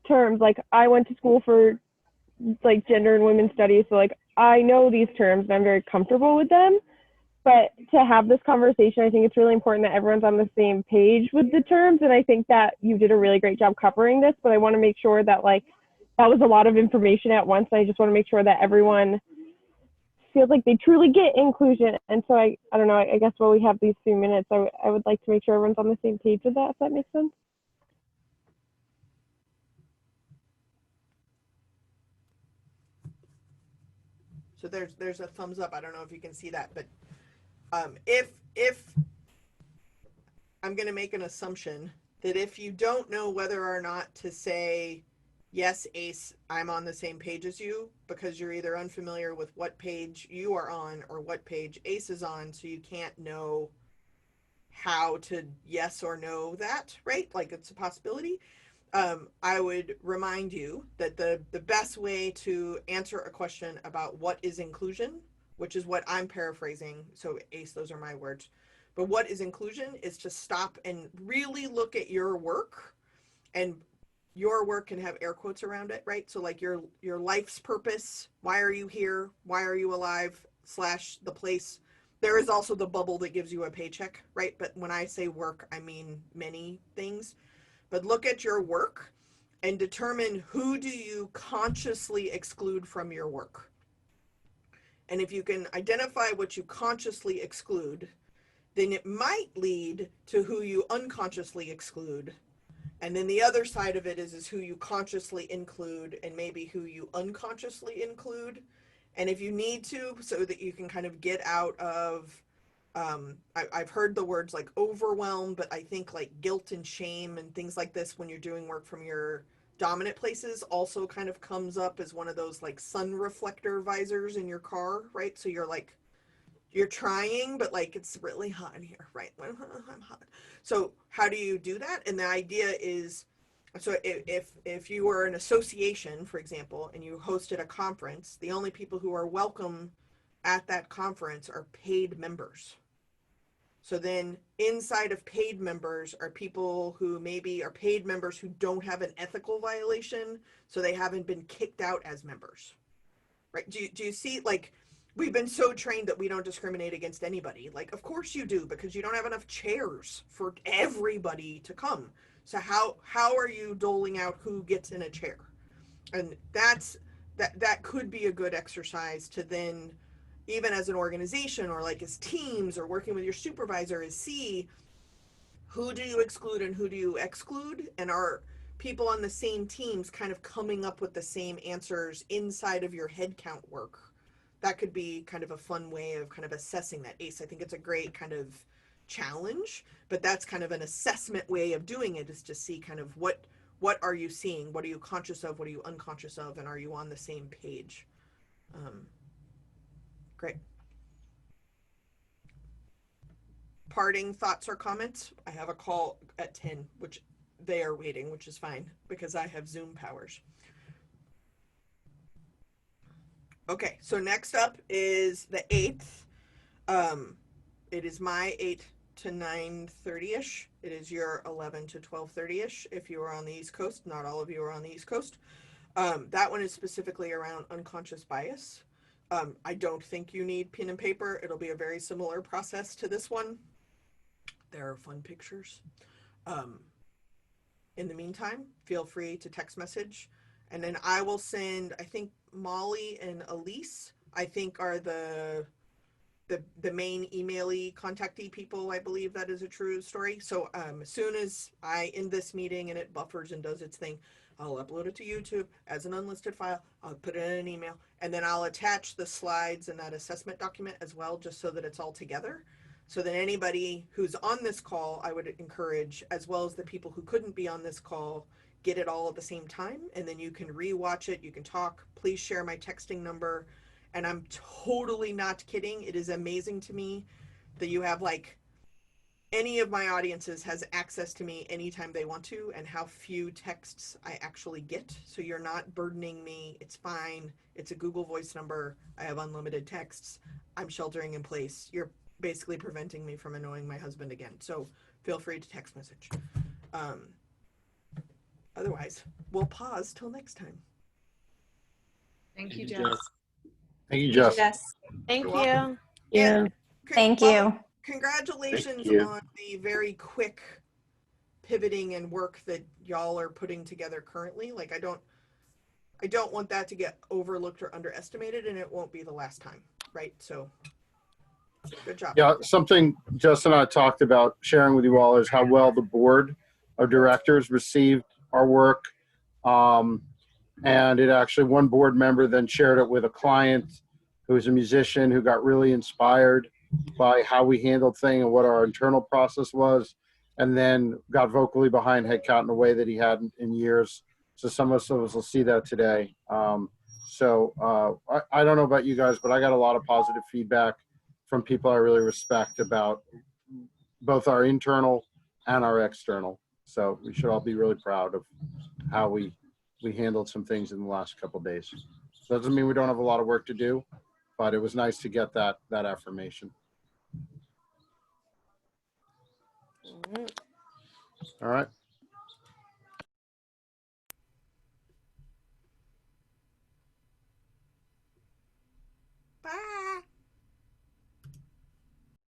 terms. Like I went to school for like gender and women's studies, so like I know these terms and I'm very comfortable with them. But to have this conversation, I think it's really important that everyone's on the same page with the terms. And I think that you did a really great job covering this, but I want to make sure that like that was a lot of information at once. I just want to make sure that everyone feels like they truly get inclusion. And so I don't know, I guess while we have these few minutes, I would like to make sure everyone's on the same page with that, if that makes sense. So there's a thumbs up. I don't know if you can see that, but if I'm going to make an assumption that if you don't know whether or not to say, yes, Ace, I'm on the same page as you, because you're either unfamiliar with what page you are on or what page Ace is on, so you can't know how to yes or no that, right? Like it's a possibility. I would remind you that the best way to answer a question about what is inclusion, which is what I'm paraphrasing, so Ace, those are my words, but what is inclusion is to stop and really look at your work, and your work can have air quotes around it, right? So like your life's purpose, why are you here? Why are you alive? / the place. There is also the bubble that gives you a paycheck, right? But when I say work, I mean many things. But look at your work and determine who do you consciously exclude from your work. And if you can identify what you consciously exclude, then it might lead to who you unconsciously exclude. And then the other side of it is who you consciously include and maybe who you unconsciously include. And if you need to, so that you can kind of get out of, I've heard the words like overwhelm, but I think like guilt and shame and things like this when you're doing work from your dominant places also kind of comes up as one of those like sun reflector visors in your car, right? So you're trying, but like it's really hot in here, right? I'm hot. So how do you do that? And the idea is, so if you were an association, for example, and you hosted a conference, the only people who are welcome at that conference are paid members. So then inside of paid members are people who maybe are paid members who don't have an ethical violation, so they haven't been kicked out as members, right? Do you see, like, we've been so trained that we don't discriminate against anybody. Like, of course you do, because you don't have enough chairs for everybody to come. So how are you doling out who gets in a chair? And that could be a good exercise to then, even as an organization or like as teams or working with your supervisor, is see who do you exclude and who do you exclude, and are people on the same teams kind of coming up with the same answers inside of your head count work. That could be kind of a fun way of kind of assessing that. ACE, I think it's a great kind of challenge, but that's kind of an assessment way of doing it, is to see kind of what are you seeing, what are you conscious of, what are you unconscious of, and are you on the same page? Great. Parting thoughts or comments? I have a call at 10, which they are waiting, which is fine because I have Zoom powers. Okay, so next up is the 8th. It is my 8 to 9:30ish. It is your 11 to 12:30ish if you are on the East Coast. Not all of you are on the East Coast. That one is specifically around unconscious bias. I don't think you need pen and paper. It'll be a very similar process to this one. There are fun pictures. In the meantime, feel free to text message. And then I will send, I think Molly and Elise, I think are the main email-y contactee people. I believe that is a true story. So as soon as I end this meeting and it buffers and does its thing, I'll upload it to YouTube as an unlisted file. I'll put it in an email, and then I'll attach the slides and that assessment document as well, just so that it's all together. So that anybody who's on this call, I would encourage, as well as the people who couldn't be on this call, get it all at the same time, and then you can rewatch it, you can talk. Please share my texting number. And I'm totally not kidding. It is amazing to me that you have, like, any of my audiences has access to me anytime they want to, and how few texts I actually get. So you're not burdening me. It's fine. It's a Google Voice number. I have unlimited texts. I'm sheltering in place. You're basically preventing me from annoying my husband again. So feel free to text message. Otherwise, we'll pause till next time. Thank you, Jess. Thank you, Jess. Thank You're you. welcome. Yeah. And Thank Molly, you. congratulations Thank you. on the very quick pivoting and work that y'all are putting together currently. Like, I don't want that to get overlooked or underestimated, and it won't be the last time, right? So good job. Yeah, something Jess and I talked about sharing with you all is how well the board of directors received our work. And it actually, one board member then shared it with a client who's a musician who got really inspired by how we handled things and what our internal process was, and then got vocally behind head count in a way that he hadn't in years. So some of us will see that today. I don't know about you guys, but I got a lot of positive feedback from people I really respect about both our internal and our external. So we should all be really proud of how we handled some things in the last couple of days. Doesn't mean we don't have a lot of work to do, but it was nice to get that affirmation. Mhm. All right.